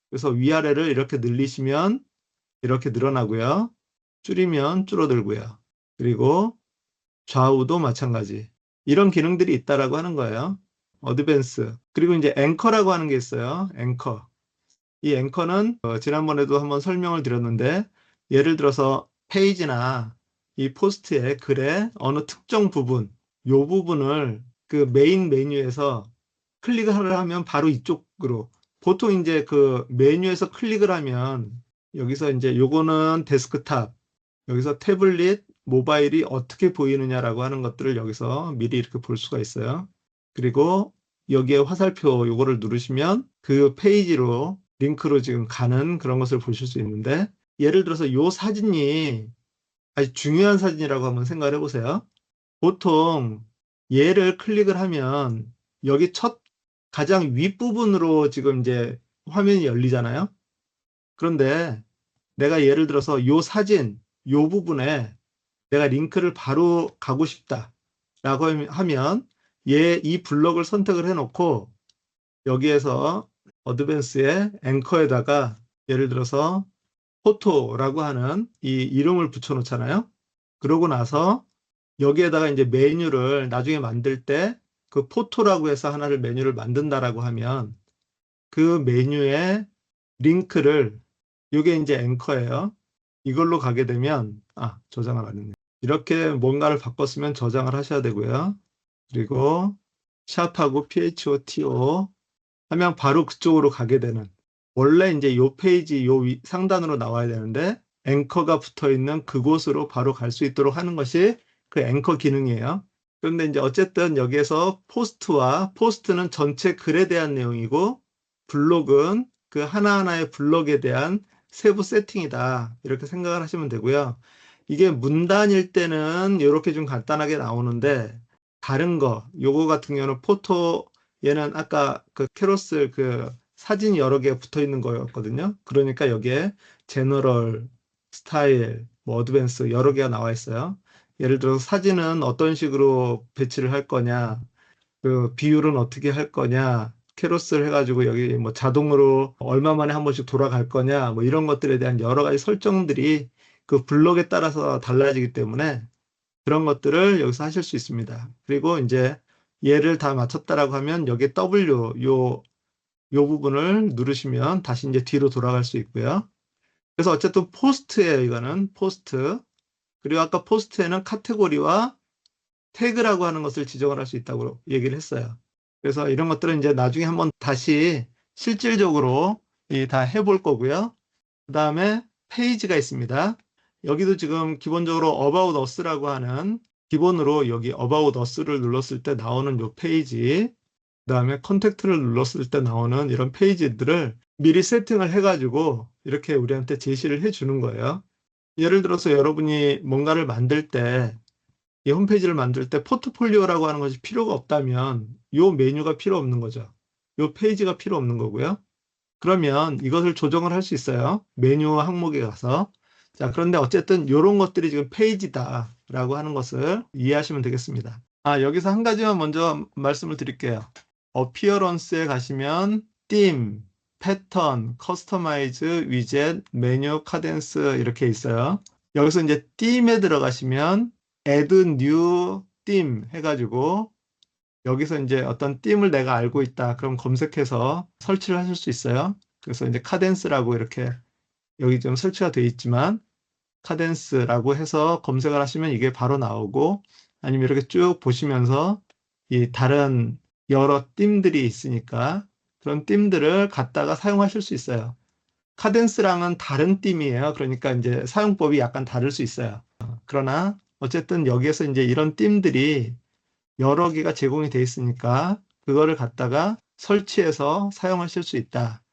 그래서 위아래를 이렇게 늘리시면 이렇게 늘어나고요. 줄이면 줄어들고요. 그리고 좌우도 마찬가지. 이런 기능들이 있다라고 하는 거예요. 어드밴스. 그리고 이제 앵커라고 하는 게 있어요. 앵커. 이 앵커는 지난번에도 한번 설명을 드렸는데 예를 들어서 페이지나 이 포스트의 글의 어느 특정 부분, 요 부분을 그 메인 메뉴에서 클릭을 하면 바로 이쪽으로 보통 이제 그 메뉴에서 클릭을 하면 여기서 이제 요거는 데스크탑, 여기서 태블릿, 모바일이 어떻게 보이느냐라고 하는 것들을 여기서 미리 이렇게 볼 수가 있어요. 그리고 여기에 화살표 요거를 누르시면 그 페이지로 링크로 지금 가는 그런 것을 보실 수 있는데 예를 들어서 요 사진이 아주 중요한 사진이라고 한번 생각을 해보세요. 보통 얘를 클릭을 하면 여기 첫 가장 윗부분으로 지금 이제 화면이 열리잖아요. 그런데 내가 예를 들어서 요 사진 요 부분에 내가 링크를 바로 가고 싶다 라고 하면 이 블럭을 선택을 해놓고 여기에서 어드밴스의 앵커에다가 예를 들어서 포토라고 하는 이 이름을 붙여 놓잖아요. 그러고 나서 여기에다가 이제 메뉴를 나중에 만들 때 그 포토라고 해서 하나를 메뉴를 만든다라고 하면 그 메뉴의 링크를 이게 이제 앵커예요. 이걸로 가게 되면 저장을 안 했네. 이렇게 뭔가를 바꿨으면 저장을 하셔야 되고요. 그리고 샵하고 PHOTO 하면 바로 그쪽으로 가게 되는 원래 이제 요 페이지 요 상단으로 나와야 되는데 앵커가 붙어 있는 그곳으로 바로 갈 수 있도록 하는 것이 그 앵커 기능이에요. 그런데 이제 어쨌든 여기에서 포스트는 전체 글에 대한 내용이고 블록은 그 하나하나의 블록에 대한 세부 세팅이다. 이렇게 생각을 하시면 되고요. 이게 문단일 때는 이렇게 좀 간단하게 나오는데 다른 거, 요거 같은 경우는 포토 얘는 아까 그 캐로셀 그 사진 여러 개 붙어 있는 거였거든요. 그러니까 여기에 제너럴, 스타일, 뭐 어드밴스 여러 개가 나와 있어요. 예를 들어서 사진은 어떤 식으로 배치를 할 거냐, 그 비율은 어떻게 할 거냐, 캐로셀 해가지고 여기 뭐 자동으로 얼마 만에 한 번씩 돌아갈 거냐, 뭐 이런 것들에 대한 여러 가지 설정들이 그 블록에 따라서 달라지기 때문에 그런 것들을 여기서 하실 수 있습니다. 그리고 이제 얘를 다 맞췄다라고 하면 여기 W 요 부분을 누르시면 다시 이제 뒤로 돌아갈 수 있고요. 그래서 어쨌든 포스트예요. 이거는 포스트. 그리고 아까 포스트에는 카테고리와 태그라고 하는 것을 지정을 할 수 있다고 얘기를 했어요. 그래서 이런 것들은 이제 나중에 한번 다시 실질적으로 다 해볼 거고요. 그 다음에 페이지가 있습니다. 여기도 지금 기본적으로 About Us라고 하는 기본으로 여기 About Us를 눌렀을 때 나오는 요 페이지, 그 다음에 컨택트를 눌렀을 때 나오는 이런 페이지들을 미리 세팅을 해가지고 이렇게 우리한테 제시를 해주는 거예요. 예를 들어서 여러분이 뭔가를 만들 때 이 홈페이지를 만들 때 포트폴리오라고 하는 것이 필요가 없다면 이 메뉴가 필요 없는 거죠. 이 페이지가 필요 없는 거고요. 그러면 이것을 조정을 할 수 있어요. 메뉴 항목에 가서. 자, 그런데 어쨌든 이런 것들이 지금 페이지다라고 하는 것을 이해하시면 되겠습니다. 여기서 한 가지만 먼저 말씀을 드릴게요. 어피어런스에 가시면 theme, 패턴, 커스터마이즈, 위젯, 메뉴, 카덴스 이렇게 있어요. 여기서 이제 theme에 들어가시면 add new theme 해가지고 여기서 이제 어떤 theme을 내가 알고 있다. 그럼 검색해서 설치를 하실 수 있어요. 그래서 이제 카덴스라고 이렇게 여기 좀 설치가 되어 있지만 카덴스라고 해서 검색을 하시면 이게 바로 나오고 아니면 이렇게 쭉 보시면서 이 다른 여러 띠들이 있으니까 그런 띠들을 갖다가 사용하실 수 있어요. 카덴스랑은 다른 띠이에요. 그러니까 이제 사용법이 약간 다를 수 있어요. 그러나 어쨌든 여기에서 이제 이런 띠들이 여러 개가 제공이 되어 있으니까 그거를 갖다가 설치해서 사용하실 수 있다.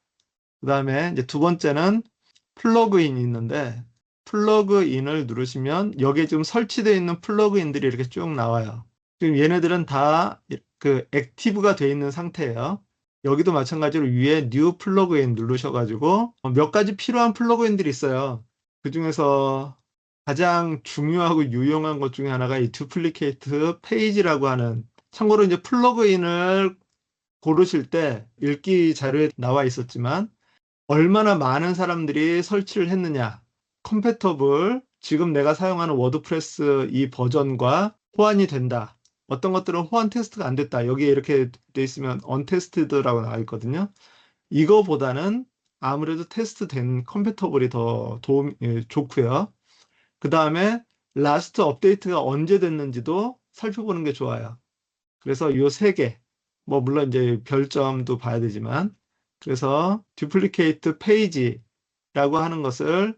그 다음에 이제 두 번째는 플러그인이 있는데 플러그인을 누르시면 여기에 지금 설치되어 있는 플러그인들이 이렇게 쭉 나와요. 지금 얘네들은 다 그 액티브가 되어 있는 상태예요. 여기도 마찬가지로 위에 뉴 플러그인 누르셔가지고 몇 가지 필요한 플러그인들이 있어요. 그 중에서 가장 중요하고 유용한 것 중에 하나가 이 두플리케이트 페이지라고 하는, 참고로 이제 플러그인을 고르실 때 읽기 자료에 나와 있었지만 얼마나 많은 사람들이 설치를 했느냐, 컴패터블, 지금 내가 사용하는 워드프레스 이 버전과 호환이 된다. 어떤 것들은 호환 테스트가 안 됐다. 여기에 이렇게 돼 있으면 언테스트드라고 나와 있거든요. 이거보다는 아무래도 테스트된 컴패터블이 더 좋고요. 그 다음에 라스트 업데이트가 언제 됐는지도 살펴보는 게 좋아요. 그래서 이 세 개, 뭐 물론 이제 별점도 봐야 되지만, 그래서 듀플리케이트 페이지라고 하는 것을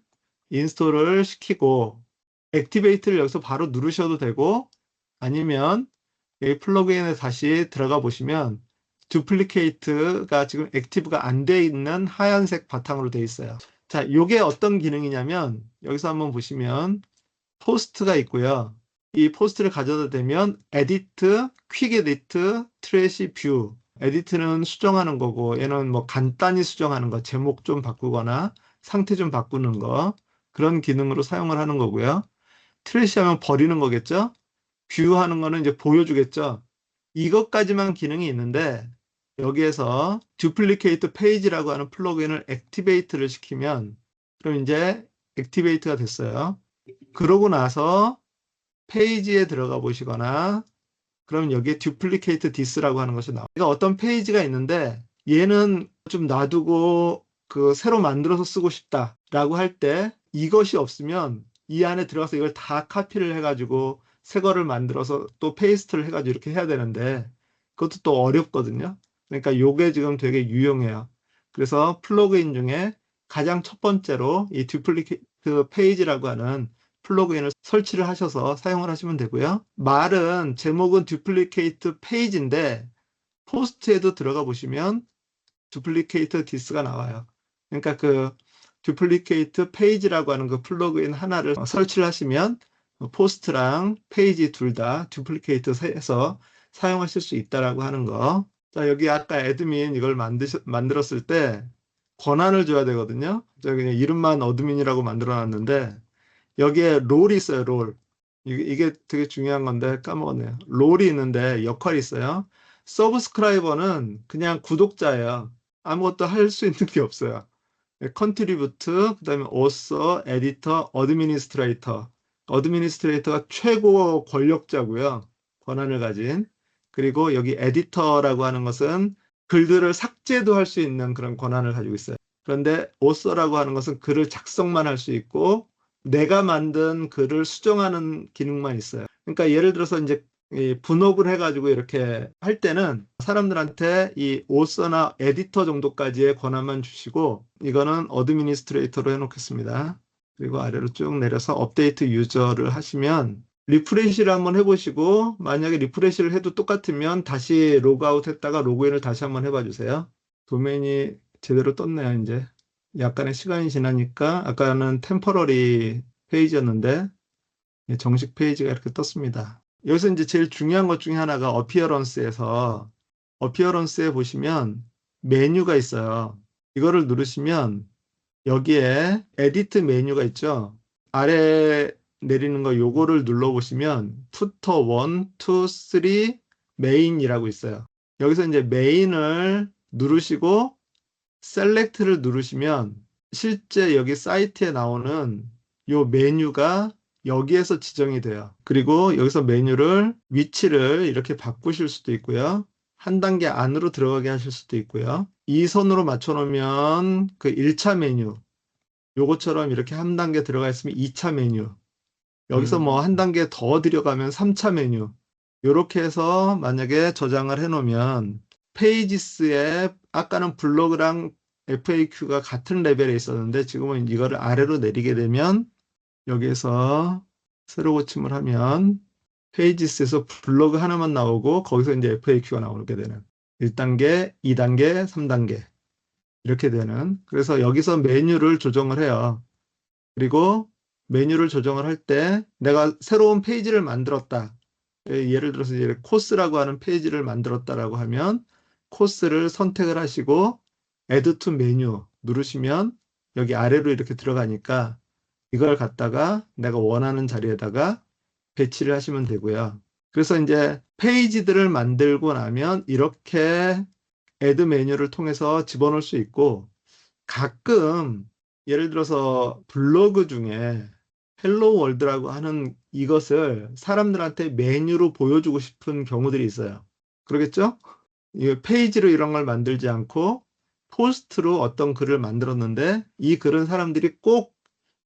인스톨을 시키고 액티베이트를 여기서 바로 누르셔도 되고, 아니면 여기 플러그인에 다시 들어가 보시면 듀플리케이트가 지금 액티브가 안 돼 있는 하얀색 바탕으로 돼 있어요. 자, 이게 어떤 기능이냐면 여기서 한번 보시면 포스트가 있고요. 이 포스트를 가져다 대면 에디트, 퀵 에디트, 트래시 뷰. 에디트는 수정하는 거고 얘는 뭐 간단히 수정하는 거, 제목 좀 바꾸거나 상태 좀 바꾸는 거, 그런 기능으로 사용을 하는 거고요. 트래시 하면 버리는 거겠죠? 뷰 하는 거는 이제 보여주겠죠? 이것까지만 기능이 있는데 여기에서 듀플리케이트 페이지라고 하는 플러그인을 액티베이트를 시키면 그럼 이제 액티베이트가 됐어요. 그러고 나서 페이지에 들어가 보시거나 그럼 여기에 듀플리케이트 디스라고 하는 것이 나와요. 그러니까 어떤 페이지가 있는데 얘는 좀 놔두고 그 새로 만들어서 쓰고 싶다라고 할 때 이것이 없으면 이 안에 들어가서 이걸 다 카피를 해가지고 새 거를 만들어서 또 페이스트를 해가지고 이렇게 해야 되는데 그것도 또 어렵거든요. 그러니까 요게 지금 되게 유용해요. 그래서 플러그인 중에 가장 첫 번째로 이 듀플리케이트 페이지라고 하는 플러그인을 설치를 하셔서 사용을 하시면 되고요. 말은 제목은 듀플리케이트 페이지인데 포스트에도 들어가 보시면 듀플리케이트 디스가 나와요. 그러니까 그 듀플리케이트 페이지라고 하는 그 플러그인 하나를 설치를 하시면 포스트랑 페이지 둘 다 듀플리케이트 해서 사용하실 수 있다라고 하는 거. 자, 여기 아까 애드민 이걸 만들었을 때 권한을 줘야 되거든요. 제가 그냥 이름만 어드민이라고 만들어 놨는데 여기에 롤이 있어요, 롤. 이게 되게 중요한 건데 까먹었네요. 롤이 있는데 역할이 있어요. 서브스크라이버는 그냥 구독자예요. 아무것도 할 수 있는 게 없어요. 컨트리뷰트, 그 다음에 오서, 에디터, 어드미니스트레이터. 어드미니스트레이터가 최고 권력자고요. 권한을 가진. 그리고 여기 에디터라고 하는 것은 글들을 삭제도 할 수 있는 그런 권한을 가지고 있어요. 그런데 오서라고 하는 것은 글을 작성만 할 수 있고 내가 만든 글을 수정하는 기능만 있어요. 그러니까 예를 들어서 이제 분업을 해가지고 이렇게 할 때는 사람들한테 이 오서나 에디터 정도까지의 권한만 주시고 이거는 어드미니스트레이터로 해놓겠습니다. 그리고 아래로 쭉 내려서 업데이트 유저를 하시면 리프레시를 한번 해보시고 만약에 리프레시를 해도 똑같으면 다시 로그아웃 했다가 로그인을 다시 한번 해봐 주세요. 도메인이 제대로 떴네요. 이제 약간의 시간이 지나니까 아까는 템퍼러리 페이지였는데 정식 페이지가 이렇게 떴습니다. 여기서 이제 제일 중요한 것 중에 하나가 어피어런스에 보시면 메뉴가 있어요. 이거를 누르시면 여기에 에디트 메뉴가 있죠. 아래 내리는 거 요거를 눌러보시면 푸터 1, 2, 3 메인이라고 있어요. 여기서 이제 메인을 누르시고 셀렉트를 누르시면 실제 여기 사이트에 나오는 요 메뉴가 여기에서 지정이 돼요. 그리고 여기서 메뉴를 위치를 이렇게 바꾸실 수도 있고요. 한 단계 안으로 들어가게 하실 수도 있고요. 이 선으로 맞춰 놓으면 그 1차 메뉴, 요것처럼 이렇게 한 단계 들어가 있으면 2차 메뉴, 여기서 뭐 한 단계 더 들어가면 3차 메뉴, 요렇게 해서 만약에 저장을 해 놓으면 페이지스에 아까는 블로그랑 FAQ가 같은 레벨에 있었는데 지금은 이거를 아래로 내리게 되면 여기에서 새로 고침을 하면 페이지스에서 블로그 하나만 나오고 거기서 이제 FAQ가 나오게 되는 1단계, 2단계, 3단계 이렇게 되는. 그래서 여기서 메뉴를 조정을 해요. 그리고 메뉴를 조정을 할 때 내가 새로운 페이지를 만들었다. 예를 들어서 이제 코스라고 하는 페이지를 만들었다라고 하면 코스를 선택을 하시고 Add to 메뉴 누르시면 여기 아래로 이렇게 들어가니까 이걸 갖다가 내가 원하는 자리에다가 배치를 하시면 되고요. 그래서 이제 페이지들을 만들고 나면 이렇게 Add 메뉴를 통해서 집어넣을 수 있고 가끔 예를 들어서 블로그 중에 헬로 월드라고 하는 이것을 사람들한테 메뉴로 보여주고 싶은 경우들이 있어요. 그러겠죠? 이 페이지로 이런 걸 만들지 않고 포스트로 어떤 글을 만들었는데 이 글은 사람들이 꼭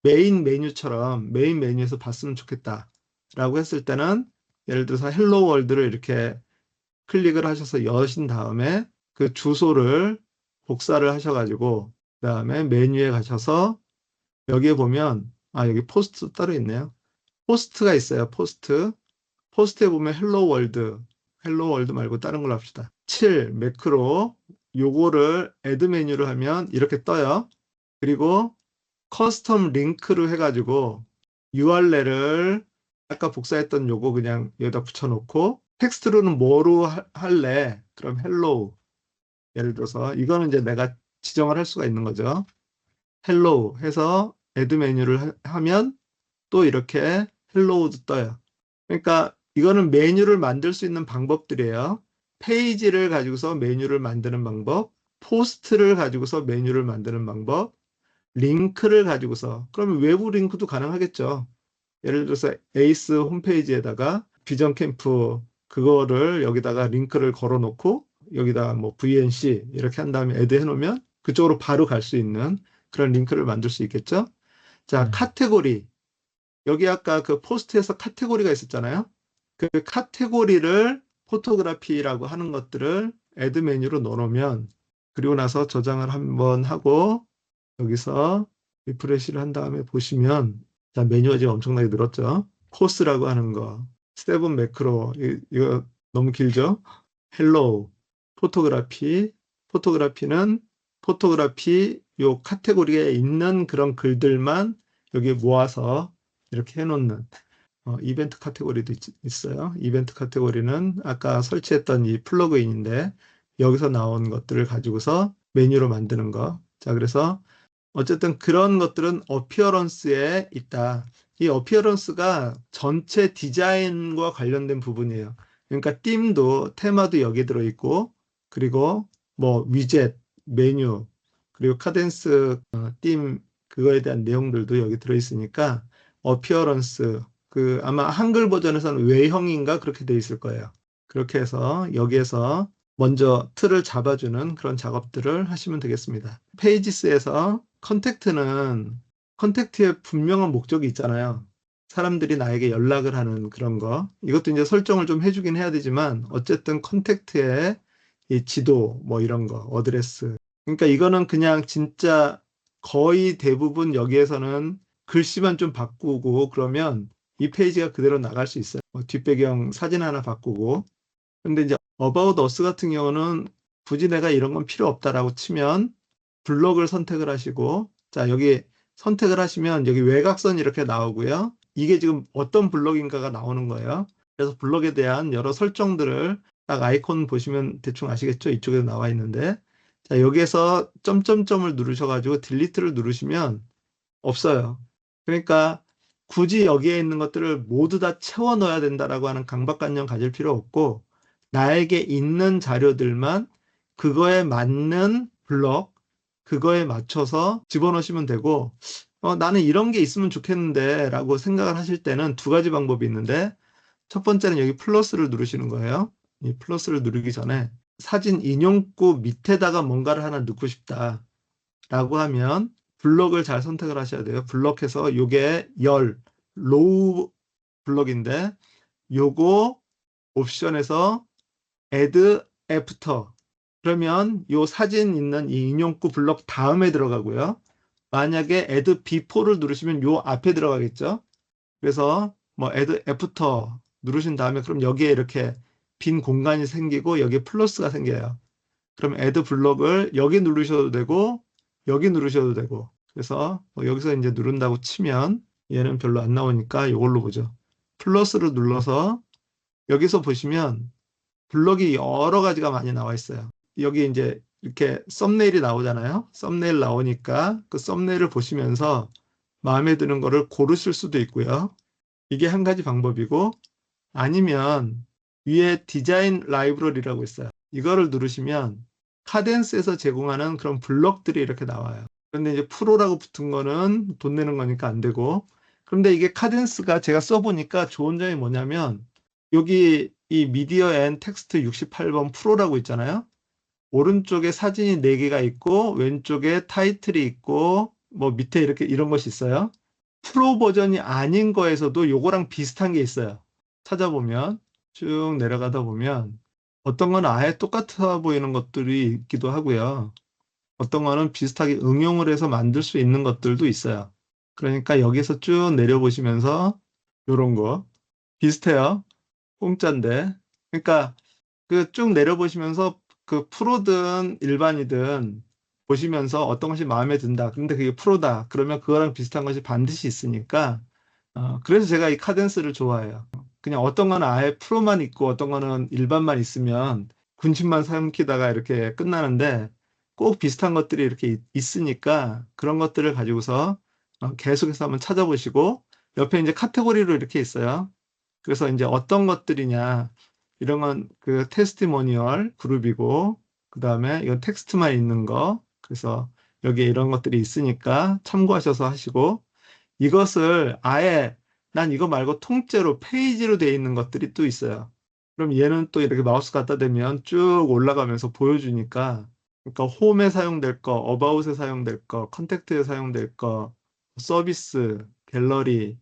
메인 메뉴처럼 메인 메뉴에서 봤으면 좋겠다 라고 했을 때는 예를 들어서 헬로 월드를 이렇게 클릭을 하셔서 여신 다음에 그 주소를 복사를 하셔가지고 그 다음에 메뉴에 가셔서 여기에 보면 여기 포스트 따로 있네요. 포스트가 있어요. 포스트에 보면 헬로 월드 말고 다른 걸로 합시다. 7 매크로 요거를 애드 메뉴를 하면 이렇게 떠요. 그리고 커스텀 링크로 해가지고 URL을 아까 복사했던 요거 그냥 여기다 붙여놓고 텍스트로는 뭐로 할래? 그럼 헬로우 예를 들어서 이거는 이제 내가 지정을 할 수가 있는 거죠. 헬로우 해서 애드 메뉴를 하면 또 이렇게 헬로우도 떠요. 그러니까 이거는 메뉴를 만들 수 있는 방법들이에요. 페이지를 가지고서 메뉴를 만드는 방법, 포스트를 가지고서 메뉴를 만드는 방법, 링크를 가지고서 그러면 외부 링크도 가능하겠죠. 예를 들어서 에이스 홈페이지에다가 비전 캠프 그거를 여기다가 링크를 걸어 놓고 여기다 뭐 VNC 이렇게 한 다음에 애드 해 놓으면 그쪽으로 바로 갈 수 있는 그런 링크를 만들 수 있겠죠. 자, 카테고리. 여기 아까 그 포스트에서 카테고리가 있었잖아요. 그 카테고리를 포토그래피라고 하는 것들을 애드 메뉴로 넣어놓으면 그리고 나서 저장을 한번 하고 여기서 리프레시를 한 다음에 보시면 자, 메뉴가 지금 엄청나게 늘었죠. 코스라고 하는 거, 세븐 매크로 이거 너무 길죠? 헬로우, 포토그래피는 포토그래피 요 카테고리에 있는 그런 글들만 여기 모아서 이렇게 해놓는 이벤트 카테고리도 있어요. 이벤트 카테고리는 아까 설치했던 이 플러그인인데 여기서 나온 것들을 가지고서 메뉴로 만드는 거. 자, 그래서 어쨌든 그런 것들은 어피어런스에 있다. 이 어피어런스가 전체 디자인과 관련된 부분이에요. 그러니까 테마도 여기 들어있고, 그리고 뭐 위젯, 메뉴, 그리고 카덴스 팀 그거에 대한 내용들도 여기 들어있으니까 어피어런스 그 아마 한글 버전에서는 외형인가 그렇게 돼 있을 거예요. 그렇게 해서 여기에서 먼저 틀을 잡아주는 그런 작업들을 하시면 되겠습니다. 페이지스에서 컨택트에 분명한 목적이 있잖아요. 사람들이 나에게 연락을 하는 그런 거. 이것도 이제 설정을 좀 해주긴 해야 되지만 어쨌든 컨택트에 이 지도 뭐 이런 거, 어드레스. 그러니까 이거는 그냥 진짜 거의 대부분 여기에서는 글씨만 좀 바꾸고 그러면 이 페이지가 그대로 나갈 수 있어요. 뒷배경 사진 하나 바꾸고. 근데 이제 About Us 같은 경우는 굳이 내가 이런 건 필요 없다라고 치면 블록을 선택을 하시고 자 여기 선택을 하시면 여기 외곽선이 이렇게 나오고요. 이게 지금 어떤 블록인가가 나오는 거예요. 그래서 블럭에 대한 여러 설정들을 딱 아이콘 보시면 대충 아시겠죠? 이쪽에 나와 있는데, 자, 여기에서 점점점을 누르셔가지고 딜리트를 누르시면 없어요. 그러니까 굳이 여기에 있는 것들을 모두 다 채워 넣어야 된다라고 하는 강박관념 가질 필요 없고, 나에게 있는 자료들만 그거에 맞는 블럭, 그거에 맞춰서 집어넣으시면 되고, 나는 이런 게 있으면 좋겠는데 라고 생각을 하실 때는 두 가지 방법이 있는데, 첫 번째는 여기 플러스를 누르시는 거예요. 이 플러스를 누르기 전에 사진 인용구 밑에다가 뭔가를 하나 넣고 싶다 라고 하면 블럭을 잘 선택을 하셔야 돼요. 블럭해서 요게 로우 블럭인데, 요거 옵션에서 add after, 그러면 요 사진 있는 이 인용구 블럭 다음에 들어가고요. 만약에 add before를 누르시면 요 앞에 들어가겠죠. 그래서 뭐 add after 누르신 다음에 그럼 여기에 이렇게 빈 공간이 생기고 여기에 플러스가 생겨요. 그럼 add 블럭을 여기 누르셔도 되고 여기 누르셔도 되고, 그래서 뭐 여기서 이제 누른다고 치면 얘는 별로 안 나오니까 이걸로 보죠. 플러스를 눌러서 여기서 보시면 블럭이 여러 가지가 많이 나와 있어요. 여기 이제 이렇게 썸네일이 나오잖아요. 썸네일 나오니까 그 썸네일을 보시면서 마음에 드는 거를 고르실 수도 있고요. 이게 한 가지 방법이고, 아니면 위에 디자인 라이브러리라고 있어요. 이거를 누르시면 카덴스에서 제공하는 그런 블럭들이 이렇게 나와요. 그런데 이제 프로라고 붙은 거는 돈 내는 거니까 안 되고, 그런데 이게 카덴스가 제가 써보니까 좋은 점이 뭐냐면, 여기 이 미디어 앤 텍스트 68번 프로라고 있잖아요. 오른쪽에 사진이 4개가 있고 왼쪽에 타이틀이 있고 뭐 밑에 이렇게 이런 것이 있어요. 프로 버전이 아닌 거에서도 요거랑 비슷한 게 있어요. 찾아보면 쭉 내려가다 보면 어떤 건 아예 똑같아 보이는 것들이 있기도 하고요. 어떤 거는 비슷하게 응용을 해서 만들 수 있는 것들도 있어요. 그러니까 여기서 쭉 내려보시면서 요런 거 비슷해요. 공짜인데. 그러니까 그 쭉 내려보시면서 그 프로든 일반이든 보시면서 어떤 것이 마음에 든다. 근데 그게 프로다. 그러면 그거랑 비슷한 것이 반드시 있으니까, 그래서 제가 이 카덴스를 좋아해요. 그냥 어떤 거는 아예 프로만 있고 어떤 거는 일반만 있으면 군침만 삼키다가 이렇게 끝나는데, 꼭 비슷한 것들이 이렇게 있으니까 그런 것들을 가지고서 계속해서 한번 찾아보시고, 옆에 이제 카테고리로 이렇게 있어요. 그래서 이제 어떤 것들이냐, 이런 건 그 테스티모니얼 그룹이고, 그 다음에 이건 텍스트만 있는 거. 그래서 여기에 이런 것들이 있으니까 참고하셔서 하시고, 이것을 아예 난 이거 말고 통째로 페이지로 되어 있는 것들이 또 있어요. 그럼 얘는 또 이렇게 마우스 갖다 대면 쭉 올라가면서 보여주니까, 그러니까 홈에 사용될 거, 어바웃에 사용될 거, 컨택트에 사용될 거, 서비스, 갤러리,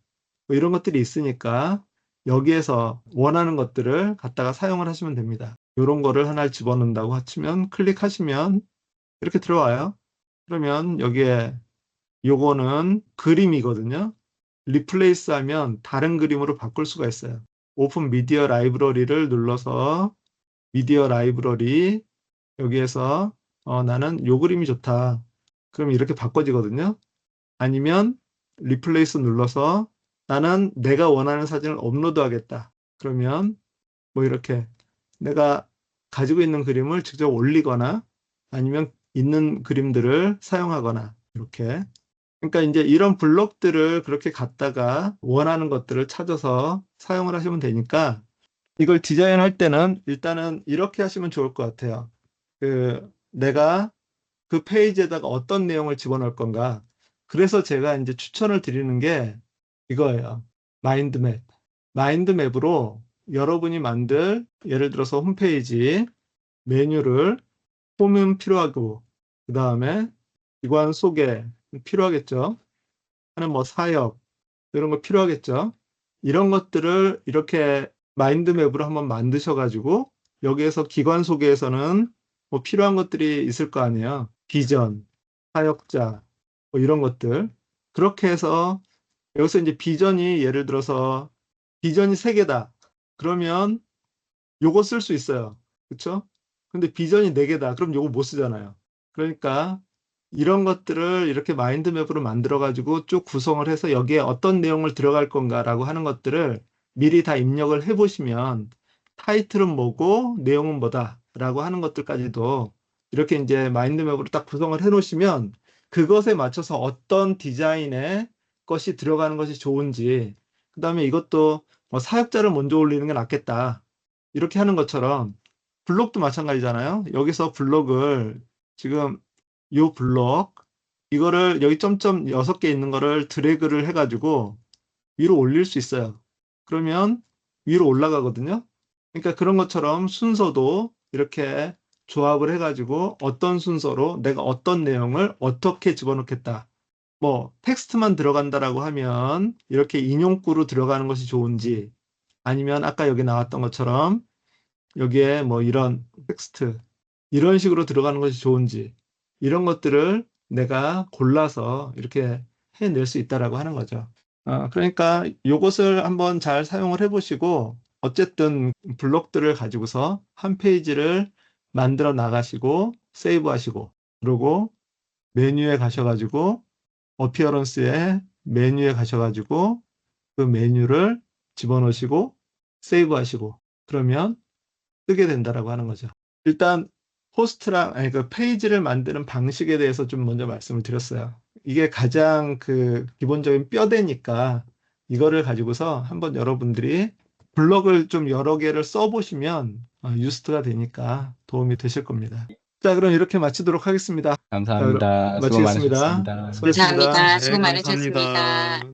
뭐 이런 것들이 있으니까 여기에서 원하는 것들을 갖다가 사용을 하시면 됩니다. 이런 거를 하나 집어넣는다고 하시면 클릭하시면 이렇게 들어와요. 그러면 여기에 요거는 그림이거든요. 리플레이스 하면 다른 그림으로 바꿀 수가 있어요. 오픈 미디어 라이브러리를 눌러서 미디어 라이브러리 여기에서 나는 요 그림이 좋다. 그럼 이렇게 바꿔지거든요. 아니면 리플레이스 눌러서 나는 내가 원하는 사진을 업로드 하겠다. 그러면 뭐 이렇게 내가 가지고 있는 그림을 직접 올리거나 아니면 있는 그림들을 사용하거나 이렇게. 그러니까 이제 이런 블록들을 그렇게 갖다가 원하는 것들을 찾아서 사용을 하시면 되니까, 이걸 디자인할 때는 일단은 이렇게 하시면 좋을 것 같아요. 내가 그 페이지에다가 어떤 내용을 집어넣을 건가. 그래서 제가 이제 추천을 드리는 게 이거예요. 마인드맵. 마인드맵으로 여러분이 만들, 예를 들어서 홈페이지 메뉴를, 홈은 필요하고, 그 다음에 기관 소개 필요하겠죠. 하는 뭐 사역, 이런 거 필요하겠죠. 이런 것들을 이렇게 마인드맵으로 한번 만드셔가지고, 여기에서 기관 소개에서는 뭐 필요한 것들이 있을 거 아니에요. 비전, 사역자, 뭐 이런 것들. 그렇게 해서 여기서 이제 비전이 예를 들어서 비전이 3개다. 그러면 요거 쓸 수 있어요. 그쵸? 근데 비전이 4개다. 그럼 요거 못 쓰잖아요. 그러니까 이런 것들을 이렇게 마인드맵으로 만들어 가지고 쭉 구성을 해서 여기에 어떤 내용을 들어갈 건가라고 하는 것들을 미리 다 입력을 해보시면 타이틀은 뭐고 내용은 뭐다라고 하는 것들까지도 이렇게 이제 마인드맵으로 딱 구성을 해놓으시면 그것에 맞춰서 어떤 디자인의 것이 들어가는 것이 좋은지, 그 다음에 이것도 뭐 사역자를 먼저 올리는 게 낫겠다, 이렇게 하는 것처럼 블록도 마찬가지잖아요. 여기서 블록을 지금 요 블록 이거를 여기 점점 6개 있는 거를 드래그를 해가지고 위로 올릴 수 있어요. 그러면 위로 올라가거든요. 그러니까 그런 것처럼 순서도 이렇게 조합을 해가지고 어떤 순서로 내가 어떤 내용을 어떻게 집어넣겠다. 뭐 텍스트만 들어간다라고 하면 이렇게 인용구로 들어가는 것이 좋은지, 아니면 아까 여기 나왔던 것처럼 여기에 뭐 이런 텍스트 이런 식으로 들어가는 것이 좋은지, 이런 것들을 내가 골라서 이렇게 해낼 수 있다라고 하는 거죠. 그러니까 이것을 한번 잘 사용을 해보시고, 어쨌든 블록들을 가지고서 한 페이지를 만들어 나가시고 세이브 하시고, 그리고 메뉴에 가셔가지고 어피어런스에 메뉴에 가셔가지고 그 메뉴를 집어넣으시고 세이브 하시고, 그러면 쓰게 된다라고 하는 거죠. 일단 호스트랑 아니 그 페이지를 만드는 방식에 대해서 좀 먼저 말씀을 드렸어요. 이게 가장 그 기본적인 뼈대니까 이거를 가지고서 한번 여러분들이 블럭을 좀 여러 개를 써보시면 유스트가 되니까 도움이 되실 겁니다. 자, 그럼 이렇게 마치도록 하겠습니다. 자, 그럼 감사합니다. 수고 마치겠습니다. 많으셨습니다. 수고했습니다. 감사합니다. 네, 수고 감사합니다. 많으셨습니다.